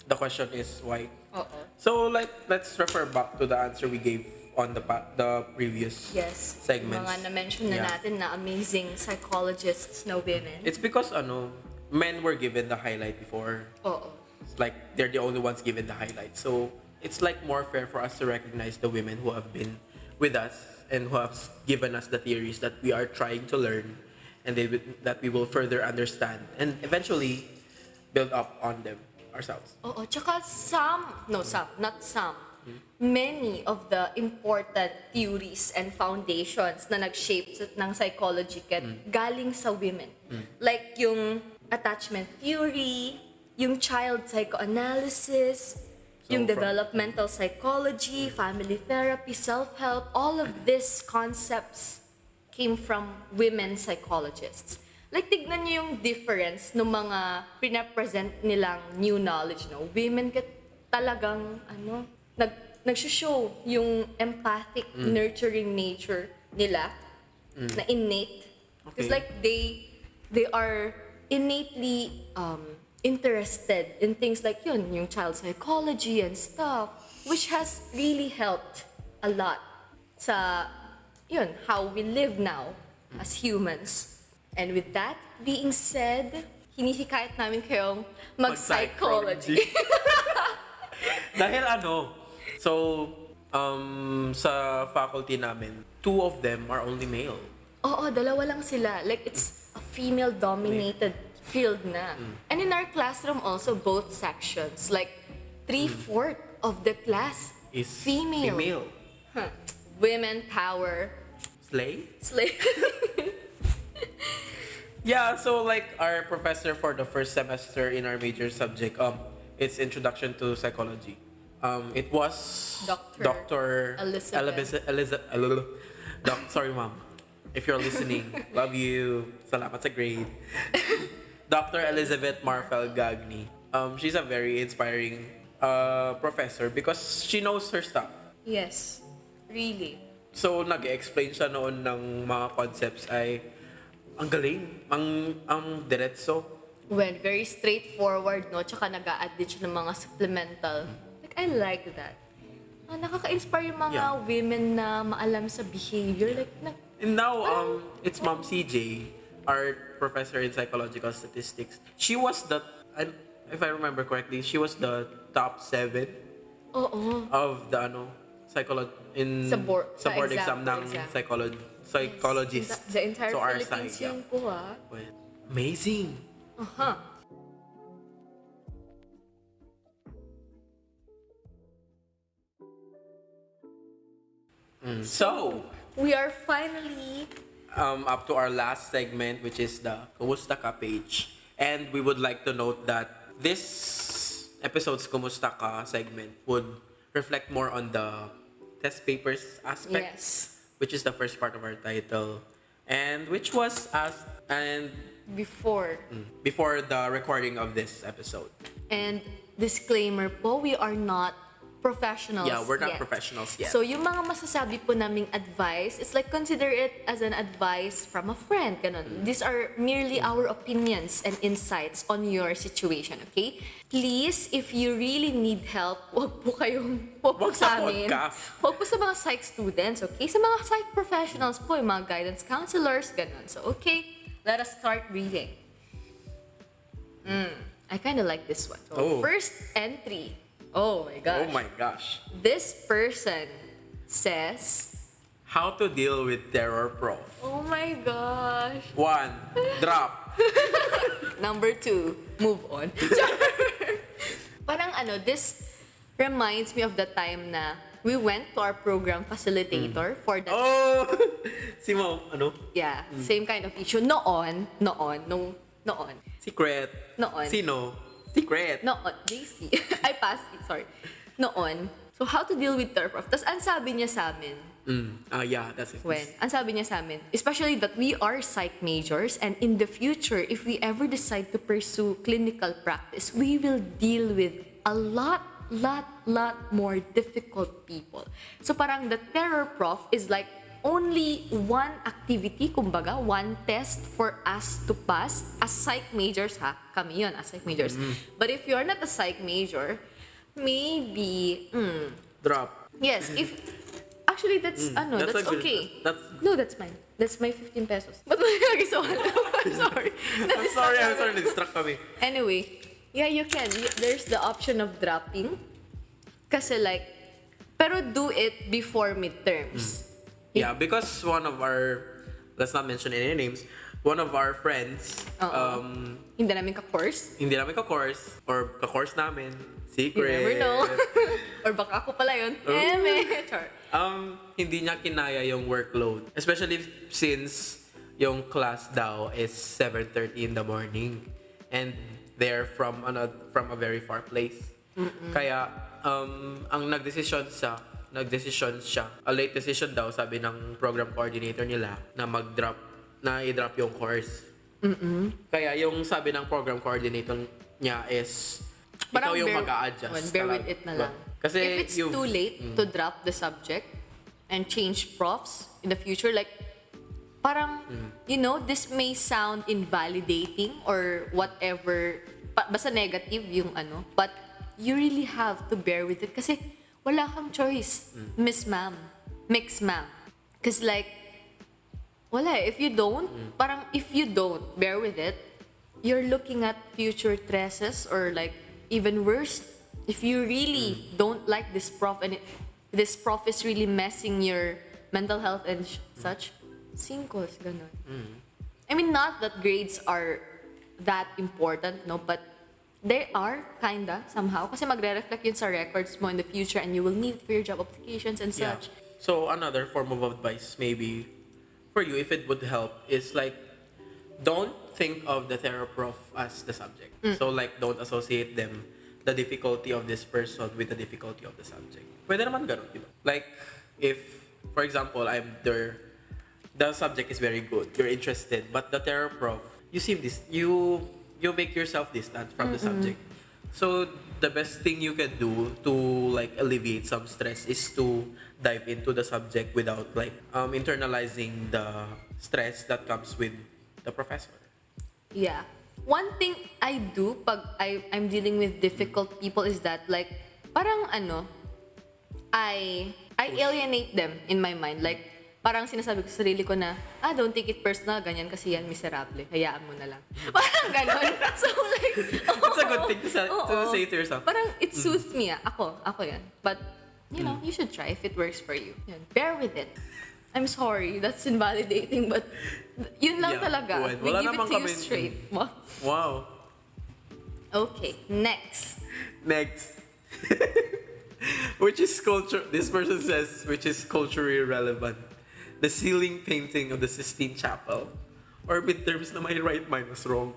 The question is why. Oo. So let's refer back to the answer we gave on the previous Yes. segments. Mga na-mention na natin na amazing psychologists na women. It's because men were given the highlight before. Oo. It's like they're the only ones given the highlight. So it's like more fair for us to recognize the women who have been with us and who have given us the theories that we are trying to learn and that we will further understand and eventually build up on them ourselves. Oo, tsaka not some. Many of the important theories and foundations na nag-shape ng psychology galing sa women. Like yung attachment theory, yung child psychoanalysis, Yung from- developmental psychology, family therapy, self-help, all of these concepts came from women psychologists. Like, tignan nyo yung difference ng mga pinapresent nilang new knowledge, no? Women talagang, nag-show yung empathic, nurturing nature nila na innate. It's like they are innately interested in things like yung child psychology and stuff, which has really helped a lot sa how we live now as humans. And with that being said, hinihikayat namin kayong mag-psychology. Dahil sa faculty namin, 2 of them are only male. Oo, 2 lang sila. Like, it's a female-dominated field na. And in our classroom also, both sections, like 3/4 of the class Is female. Huh. Women power. Slay? Slay. Yeah, so like our professor for the first semester in our major subject, it's Introduction to Psychology. It was Dr. Elizabeth. Sorry, ma'am. If you're listening, love you. Salamat sa grade. Dr. Elizabeth Marfel Gagni. She's a very inspiring professor because she knows her stuff. Yes, really. So, nag-explain siya noon ng mga concepts ay ang galing, ang diretso. Well, very straightforward, no? Tsaka nag-a-add din siya ng mga supplemental. Like, I like that. Nakaka-inspire yung mga women na maalam sa behavior. Like, And now, it's Ma'am CJ, our professor in psychological statistics. She was if I remember correctly, she was the top 7 of the Sa board exam ng psychologist. The entire so our Philippines side, yun po, Well, amazing. So, we are finally up to our last segment, which is the Kumusta Ka page. And we would like to note that this episode's Kumusta Ka segment would reflect more on the test papers aspect, which is the first part of our title, and which was asked before the recording of this episode. And disclaimer po, we are not professionals. Yeah, we're not yet. professionals yet. So, yung mga masasabi po naming advice, it's like consider it as an advice from a friend. Ganun. These are merely our opinions and insights on your situation, okay? Please, if you really need help, wag po sa amin. podcast. Wag po sa mga psych students, okay? Sa mga psych professionals po, yung mga guidance counselors, ganun. So, okay, let us start reading. I kind of like this one. So, first entry. Oh my gosh. Oh my gosh. This person says, how to deal with terror prof. oh my gosh. 1, drop. Number 2, move on. Parang this reminds me of the time na we went to our program facilitator for the... Oh! Si Ma'am, Yeah, same kind of issue. Noon. Secret. Noon. Sino? Secret. Noon. JC. Ay, Pascy. Sorry. Noon. So, how to deal with terror prof. Tapos, ang sabi niya sa amin, Yeah, that's it. ang sabi niya sa amin, especially that we are psych majors and in the future, if we ever decide to pursue clinical practice, we will deal with a lot more difficult people. So parang the terror prof is like only one activity, kumbaga, one test for us to pass as psych majors, ha? Kami yun, as psych majors. But if you're not a psych major, maybe, Drop. yes, if... Actually, that's that's okay. No, that's mine. That's my 15 pesos. But I'm sorry. I'm sorry, na-distract kami. Anyway, yeah, you can. There's the option of dropping. Kasi like, pero do it before midterms. Yeah, because one of our, let's not mention any names, one of our friends, Hindi namin ka-course. or ka-course namin, secret. You never know. Or baka ako pala yun. Char. Hindi niya kinaya yung workload. Especially since yung class daw is 7:30 in the morning. And they're from a very far place. Kaya, ang nagdesisyon siya, a late decision daw, sabi ng program coordinator nila, na i-drop yung course. Kaya yung sabi ng program coordinator niya is, ikaw yung mag-a-adjust. Bear with it na lang. Kasi if it's too late to drop the subject and change profs in the future, like, parang, this may sound invalidating or whatever, basta negative yung but you really have to bear with it kasi wala kang choice, Miss Ma'am, Mix Ma'am. Because like, wala if you don't, if you don't bear with it, you're looking at future stresses or like, even worse, if you really don't like this prof and this prof is really messing your mental health and such, sinkos, ganun. I mean, not that grades are that important, no, but they are, kinda, somehow. Kasi magre-reflect yun sa records mo in the future and you will need for your job applications and such. So, another form of advice, maybe, for you, if it would help, is like, don't think of the theraprof as the subject. So, like, don't associate them, the difficulty of this person with the difficulty of the subject. Pwede naman ganun, diba? Like, if, for example, the subject is very good, you're interested, but the theraprof, you make yourself distant from the subject. So the best thing you can do to like alleviate some stress is to dive into the subject without like internalizing the stress that comes with the professor. Yeah. One thing I do pag I'm dealing with difficult people is that like parang I alienate them in my mind. Like parang sinasabi ko sa sarili ko na, don't take it personal, ganyan kasi yan, miserable. Hayaan mo na lang. Parang ganon. So like, it's a good thing to say to yourself. Parang it suits me, Ako yan. But, you should try if it works for you. Yan. Bear with it. I'm sorry, that's invalidating, but yun lang talaga. We give it to you straight. Wow. Okay, next. This person says, which is culturally relevant. The ceiling painting of the Sistine Chapel, or midterms na my right minus wrong.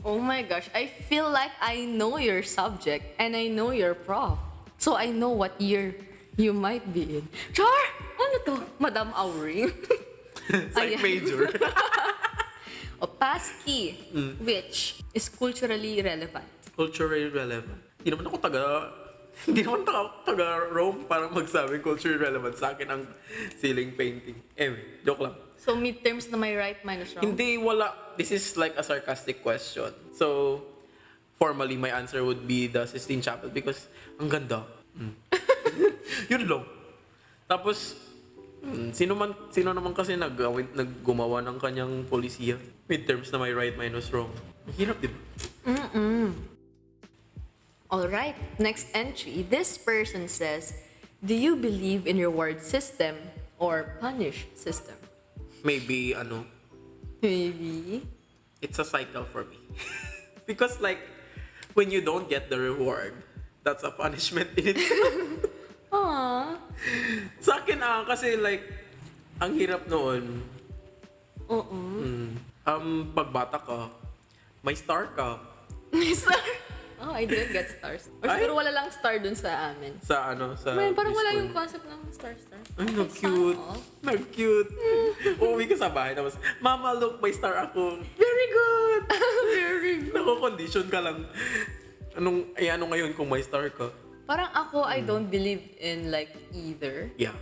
Oh my gosh, I feel like I know your subject and I know your prof. So I know what year you might be in. Char! Ano to? Madam Auring. Psych major. Pascy, which is culturally relevant. Culturally relevant. Hindi naman taga Rome para magsabing culturally relevant sa akin ang ceiling painting. Joke lang. So midterms na may right minus wrong? Hindi, wala. This is like a sarcastic question. So, formally, my answer would be the Sistine Chapel because ang ganda. Yun lang. Tapos, sino naman kasi naggumawa ng kanyang polisiya? Midterms na may right minus wrong. Hirap, di ba? Alright, next entry. This person says, do you believe in reward system or punish system? Maybe, Maybe. it's a cycle for me. Because like, when you don't get the reward, that's a punishment in itself. Aww. Sa akin kasi like, ang hirap noon. Pagbata ka, may star ka. May star? Oh, I didn't get stars. Or siguro wala lang star dun sa amin. Sa Parang wala preschool. yung concept ng star. Ay, cute. Cute. Uwi ka sa bahay, tapos, Mama, look, may star ako. Very good. Very good. Nako-condition ka lang. Ano ngayon kung may star ka? Parang ako, I don't believe in like either. Yeah.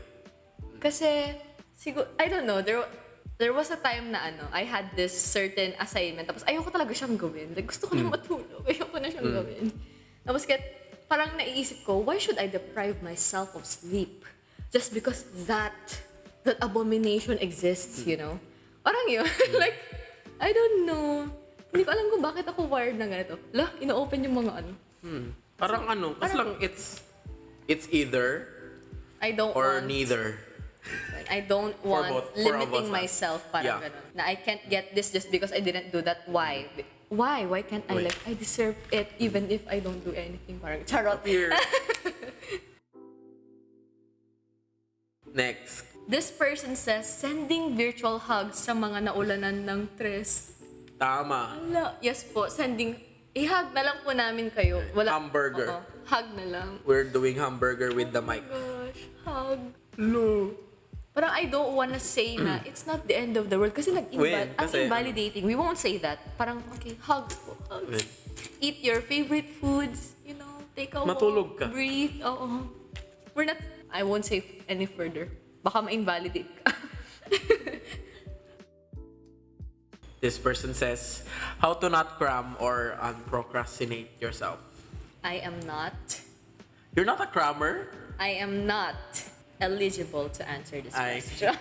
Kasi, siguro, I don't know, there was a time na I had this certain assignment, tapos ayoko talaga siyang gawin. Like, gusto ko na matulog, ayoko na siyang gawin. Tapos parang naiisip ko, why should I deprive myself of sleep? Just because that abomination exists, Parang yun. Like, I don't know. Hindi ko alam kung bakit ako wired na ganito. Ina-open yung mga Parang kasi lang it's either I don't or want, neither. I don't want limiting us. myself parang ganun. Na I can't get this just because I didn't do that. Why? Why can't I I deserve it even if I don't do anything? Parang charot. Here. Next. This person says, sending virtual hugs sa mga naulanan ng tres. Tama. Yes po, sending I-hug na lang po namin kayo. Hamburger. Oo, hug na lang. We're doing hamburger with the mic. Gosh, hug. No. Parang I don't wanna say na it's not the end of the world kasi ang Kasi, invalidating. We won't say that. Parang, okay, hug po, hug. When? Eat your favorite foods, take a Matulog walk, ka. breathe. Oo. We're not, I won't say any further. Baka ma-invalidate ka. This person says, how to not cram or unprocrastinate yourself. I am not. You're not a crammer? I am not eligible to answer this question.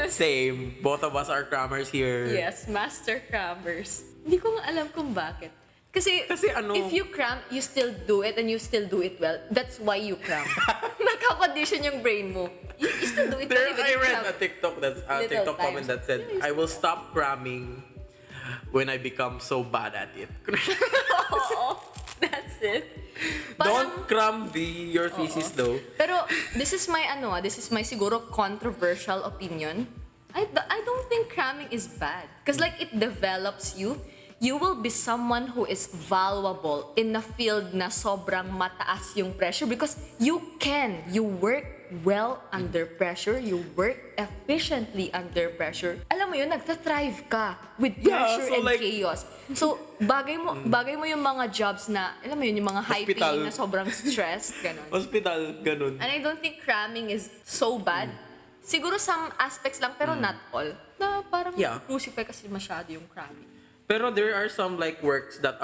Same. Both of us are crammers here. Yes, master crammers. Hindi ko nga alam kung bakit. Kasi ano, if you cram, you still do it and you still do it well. That's why you cram. Nakakondition yung brain mo. You still do it well even I if you read have a TikTok comment that said, I will stop cramming when I become so bad at it. Oo, that's it. Don't cram your thesis though. Pero this is my siguro controversial opinion. I don't think cramming is bad. Because like it develops you. You will be someone who is valuable in a field na sobrang mataas yung pressure because you work well under pressure, you work efficiently under pressure. Alam mo yun, nagtathrive ka with pressure and chaos. So, bagay mo yung mga jobs na, alam mo yun, yung mga high-paying na sobrang stressed, ganun. Hospital, ganun. And I don't think cramming is so bad. Siguro some aspects lang, pero not all. Na parang crucify kasi masyado yung cramming. Pero there are some like works that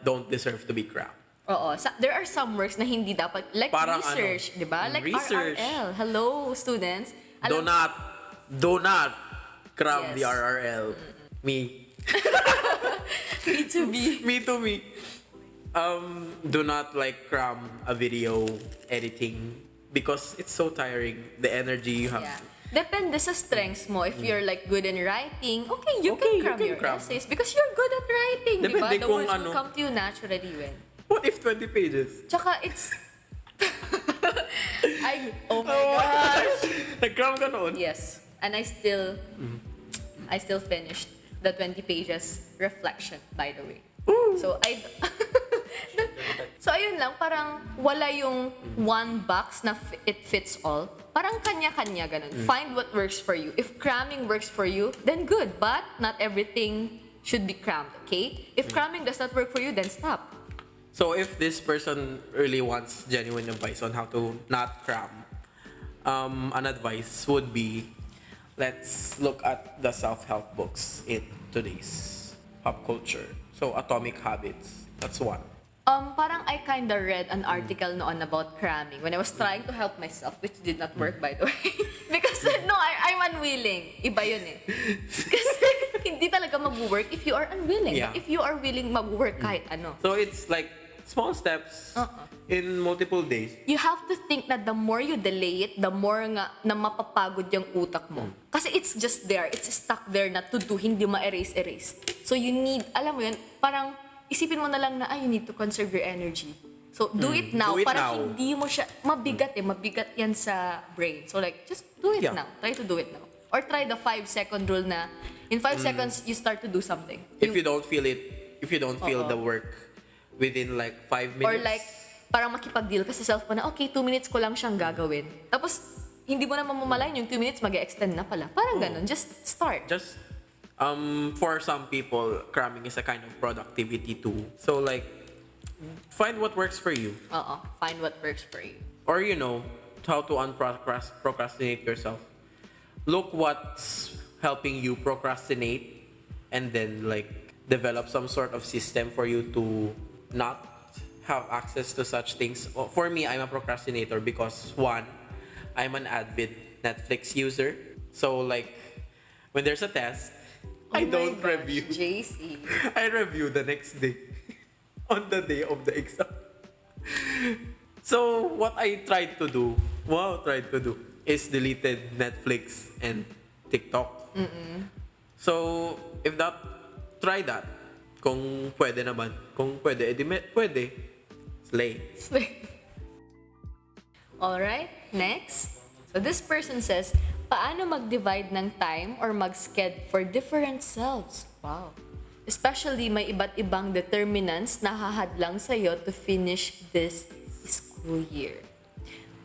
don't deserve to be crammed. Oo. There are some works na hindi dapat, like parang research, di ba? Like research. RRL. Hello, students. Do not cram the RRL. Me. Me to be. Me to me. Do not like cram a video editing because it's so tiring. The energy you have. Yeah. Depende sa strengths mo. If you're like good in writing, you can cram your essays because you're good at writing, di ba? The words will come to you naturally when. What if 20 pages? Tsaka it's... oh my gosh! Nag-cram ka noon? Yes. And I still finished the 20 pages reflection, by the way. Ooh. So ayun lang, parang wala yung one box na it fits all. Parang kanya-kanya ganun. Find what works for you. If cramming works for you, then good. But not everything should be crammed, okay? If cramming does not work for you, then stop. So if this person really wants genuine advice on how to not cram, an advice would be, let's look at the self-help books in today's pop culture. So Atomic Habits, that's one. Parang I kinda read an article noon about cramming when I was trying to help myself, which did not work, by the way. Because, I'm unwilling. Iba yun eh. Kasi hindi talaga mag-work if you are unwilling. Yeah. If you are willing mag-work kahit ano. So it's like small steps in multiple days. You have to think that the more you delay it, the more nga na mapapagod yung utak mo. Kasi it's just there. It's stuck there na to do, hindi ma-erase. So you need, alam mo yun, parang isipin mo na lang na, you need to conserve your energy. So, do it now. Para hindi mo siya, mabigat yan sa brain. So, like, just do it now. Try to do it now. Or try the 5-second rule na, in 5 seconds, you start to do something. If you don't feel the work within like 5 minutes. Or like, parang makipag-deal ka sa self mo na, okay, 2 minutes ko lang siyang gagawin. Tapos, hindi mo na mamamalayan yung 2 minutes, mag-extend na pala. Parang ganun. Just start. For some people, cramming is a kind of productivity tool. So like, find what works for you. Find what works for you. Or how to procrastinate yourself. Look what's helping you procrastinate and then like develop some sort of system for you to not have access to such things. For me, I'm a procrastinator because one, I'm an avid Netflix user. So like, when there's a test, I don't review. JC. I review the next day. On the day of the exam. So, what I tried to do is deleted Netflix and TikTok. So, try that. Kung pwede naman. Kung pwede, pwede. Slay. Alright, next. So, this person says, paano mag-divide ng time or mag-sked for different selves? Wow. Especially may iba't ibang determinants na hahadlang sa'yo to finish this school year.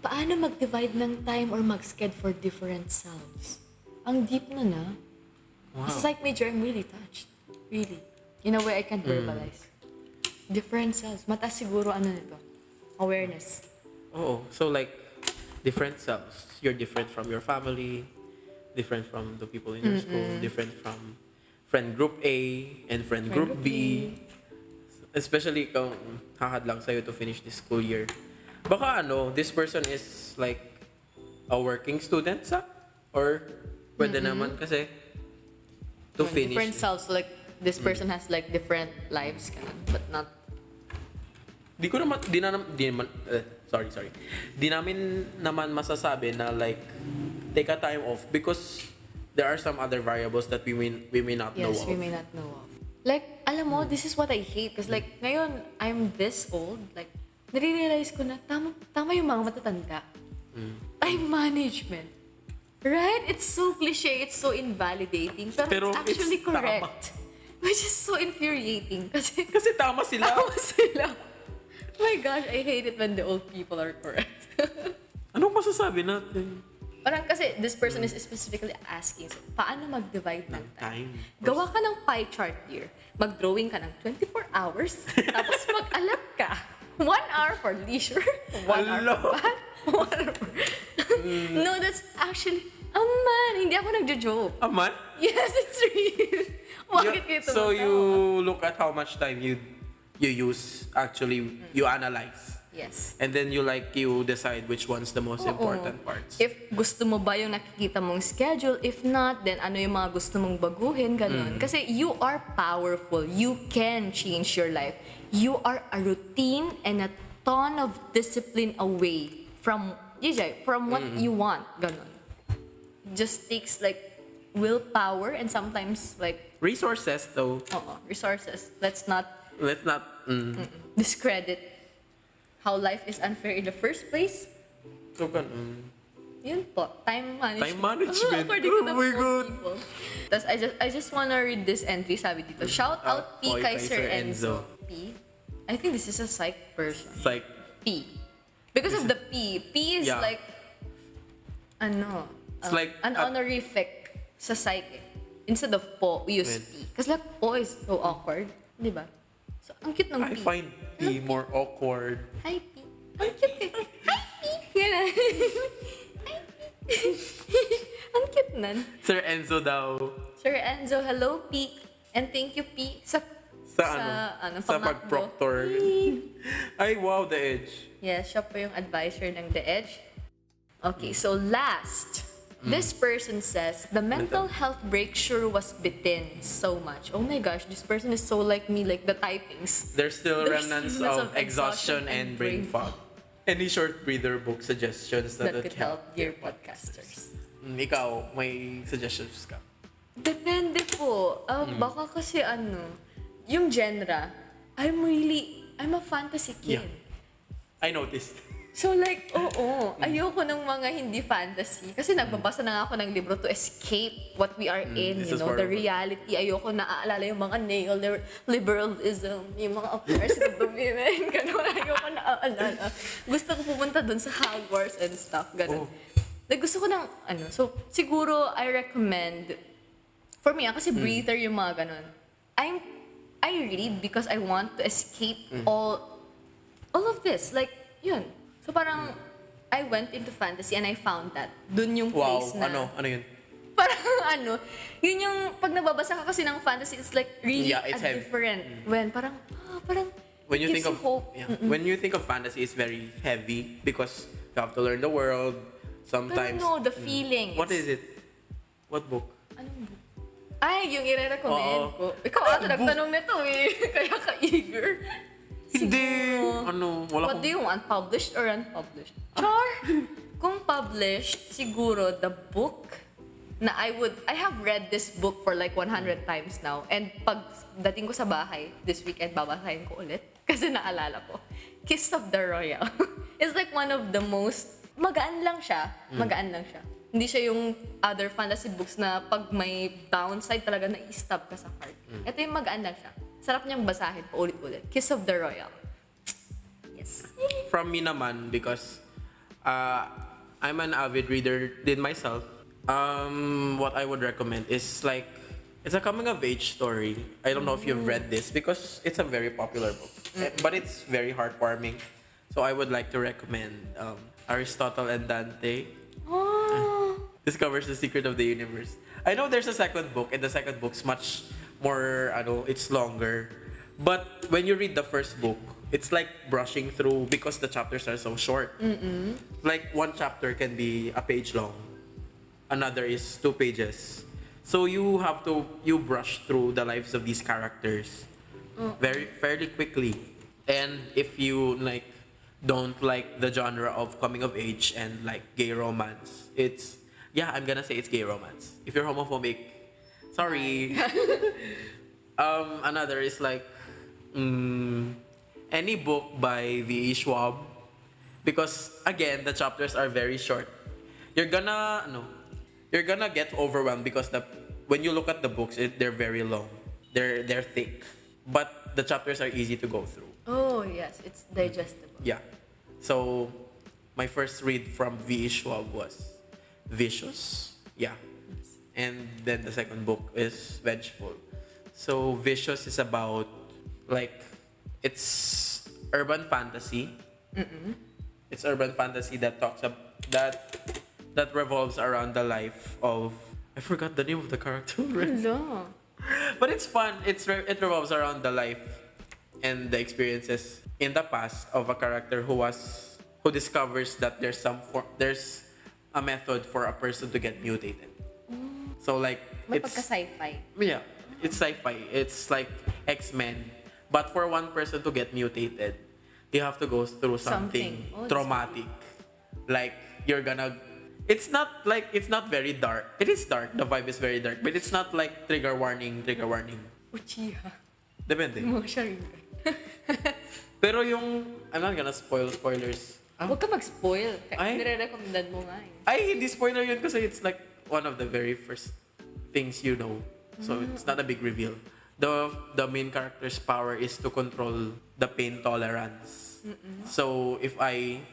Paano mag-divide ng time or mag-schedule for different selves? Ang deep na na. Wow. As a psych major, I'm really touched. Really. In a way I can't verbalize. Different selves. Mataas siguro nito. Awareness. Oo. So like, different selves. You're different from your family, different from the people in your school, different from friend group A and friend group B. Especially kung hahadlang sa'yo to finish this school year. Baka this person is like a working student sa? Or pwede naman kasi to finish. Different selves, like this person has like different lives, but not. Di namin naman masasabi na like take a time off because there are some other variables that we may not know of. Yes, we may not know of. Like, alam mo, this is what I hate. Because like, ngayon, I'm this old. Like, nare-realize ko na tama yung mga matatanda. Time management. Right? It's so cliche. It's so invalidating. Pero it's actually correct. Tama. Which is so infuriating. Kasi Tama sila. Tama sila. Oh my gosh, I hate it when the old people are correct. Anong masasabi natin? Parang kasi this person is specifically asking, so, paano mag-divide ng time? Time. Gawa ka ng pie chart here. Mag-drawing ka ng 24 hours. Tapos mag-alat ka. 1 hour for leisure. 1 hour for bath. 1 hour for... No, that's actually... man, hindi ako nagjo-joke. Man? Yes, it's real. Bakit kayo tumatawa? So you look at how much time you use, actually, you analyze. Yes. And then you decide which one's the most important parts. If gusto mo ba yung nakikita mong schedule, if not, then ano yung mga gusto mong baguhin, ganun. Kasi you are powerful. You can change your life. You are a routine and a ton of discipline away from what you want, ganun. It just takes like willpower and sometimes like... Resources though. Resources. Let's not discredit how life is unfair in the first place. So, ganun. Yun po, time management. Time management. According to the Oh my poor God. people. Tapos I just wanna read this entry, sabi dito. Shout out P kay Sir Enzo. P? I think this is a psych person. Psych. P. Because of the P. P is like, It's like an honorific sa psych. Instead of po, we use P. Kasi like, po is so awkward. Di ba? So, ang cute ng I P. find P more awkward. Hi, P. Ang cute eh. Hi, P. Yan. Hi, P. Ang cute nun. Sir Enzo daw. Sir Enzo, hello, P. And thank you, P. Sa pag-proctor. Ay, wow, The Edge. Yes, siya po yung advisor ng The Edge. Okay, so last. This person says, the mental health break sure was bitten so much. Oh my gosh, this person is so like me, like the typings. There's still remnants of exhaustion and brain fog. Any short breather book suggestions that would help dear podcasters? Ikaw, may suggestions ka? Depende po. Baka kasi yung genre, I'm a fantasy kid. Yeah. I noticed. So like, ayoko ng mga hindi fantasy. Kasi nagbabasa na nga ako ng libro to escape what we are in, the reality. Ayoko naaalala yung mga neoliberalism, yung mga oppression of the women, gano'n. Ayoko naaalala. Gusto ko pumunta dun sa Hogwarts and stuff, gano'n. Like, gusto ko ng, so siguro I recommend, for me, kasi breather yung mga gano'n. I read because I want to escape all of this. Like, yun. So parang, I went into fantasy and I found that. Dun yung place na... Ano yun? Parang yun yung, pag nababasa ka kasi ng fantasy, it's like really it's different. When parang when you gives think of hope. when you think of fantasy, it's very heavy because you have to learn the world. Sometimes... Pero no, the feelings. What is it? What book? Anong book? Ay, yung i-recommend ko. Ikaw nagtanong nito eh. Kaya ka eager. Hindi. Wala What do you want? Published or unpublished? Char! Kung published, siguro the book na I have read this book for like 100 times now. And pag dating ko sa bahay, this weekend, babasahin ko ulit. Kasi naalala ko. Kiss of the Royal. It's like one of the most... Magaan lang siya. Hindi siya yung other fantasy books na pag may downside talaga na-stab ka sa heart. Ito yung magaan lang siya. Sarap niyang basahin paulit-ulit. Kiss of the Royal. Yes. From me naman, because I'm an avid reader din myself, what I would recommend is like, it's a coming of age story. I don't know if you've read this because it's a very popular book, but it's very heartwarming. So I would like to recommend Aristotle and Dante. Discovers the secret of the universe. I know there's a second book, and the second book's much more, it's longer. But when you read the first book, it's like brushing through because the chapters are so short. Like one chapter can be a page long, another is 2 pages. So you brush through the lives of these characters fairly quickly. And if you like don't like the genre of coming of age and like gay romance, I'm gonna say it's gay romance. If you're homophobic, sorry. Another is like any book by V.E. Schwab, because again the chapters are very short. You're gonna get overwhelmed because when you look at the books, they're very long. They're thick, but the chapters are easy to go through. Oh yes, it's digestible. Yeah. So my first read from V.E. Schwab was Vicious. Yeah. And then the second book is Vengeful. So Vicious is about it's urban fantasy. It's urban fantasy that talks that revolves around the life of, I forgot the name of the character. No. But it's fun. It revolves around the life and the experiences in the past of a character who discovers that there's a method for a person to get mutated. So like May pagka-sci-fi. Yeah, it's sci-fi. It's like X-Men, but for one person to get mutated, you have to go through something traumatic. Like it's not very dark. It is dark. The vibe is very dark, but it's not like trigger warning. Uchiha. Depende. Mo siya rin. Pero I'm not gonna spoilers. Huwag ka mag-spoil. Nire-recommendan mo nga eh. Ay, hindi spoiler yun kasi it's like one of the very first things you know. So it's not a big reveal. The main character's power is to control the pain tolerance. So if I'm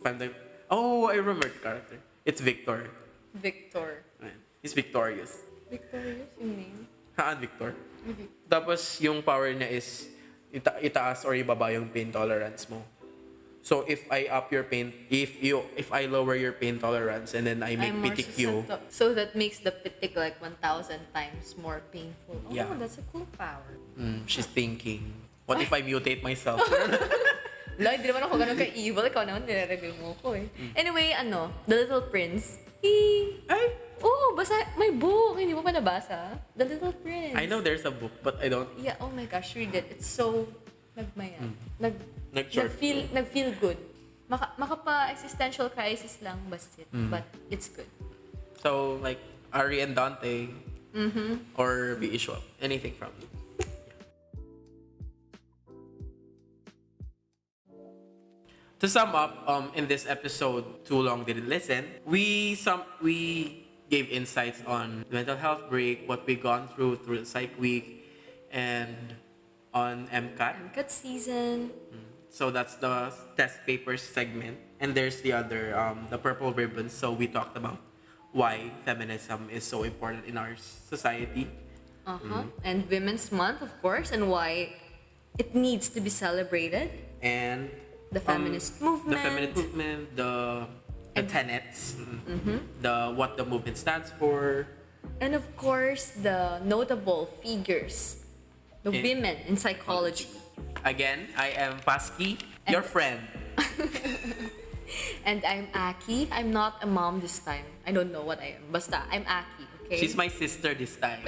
I remember the character. It's Victor. Victor. He's victorious. Victorious yung name? Victor. Tapos yung power niya is itaas or ibaba yung pain tolerance mo. So if I up your pain, if I lower your pain tolerance and then I make pitik you. So that makes the pitik like 1,000 times more painful. Oh, yeah. That's a cool power. She's thinking, what if I mutate myself? Hindi naman ako ganun ka-evil. Ikaw naman, nire-review mo ko eh. Anyway, The Little Prince. Basa, may book. Hindi mo pa nabasa? The Little Prince. I know there's a book, but I don't. Yeah, oh my gosh, read it. It's so, Nag-feel good. Makapa-existential crisis lang, but it's good. So, like, Ari and Dante, or V.E. Schwab, anything from you. To sum up, in this episode, Too Long Didn't Listen, we gave insights on mental health break, what we've gone through the Psych Week, and on MCAT season. So that's the test papers segment. And there's the other, the purple ribbon. So we talked about why feminism is so important in our society. And Women's Month, of course, and why it needs to be celebrated. And the feminist movement. The tenets. What the movement stands for. And of course, the notable figures. The women in psychology. Again, I am Pasky, your friend. And I'm Aki. I'm not a mom this time. I don't know what I am. Basta, I'm Aki, okay? She's my sister this time.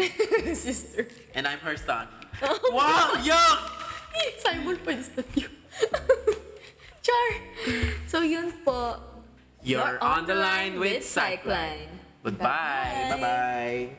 Sister. And I'm her son. Wow, yuck! Simon pa you. Char! So yun po. You're on the line with PsychLyne. Goodbye. Bye-bye.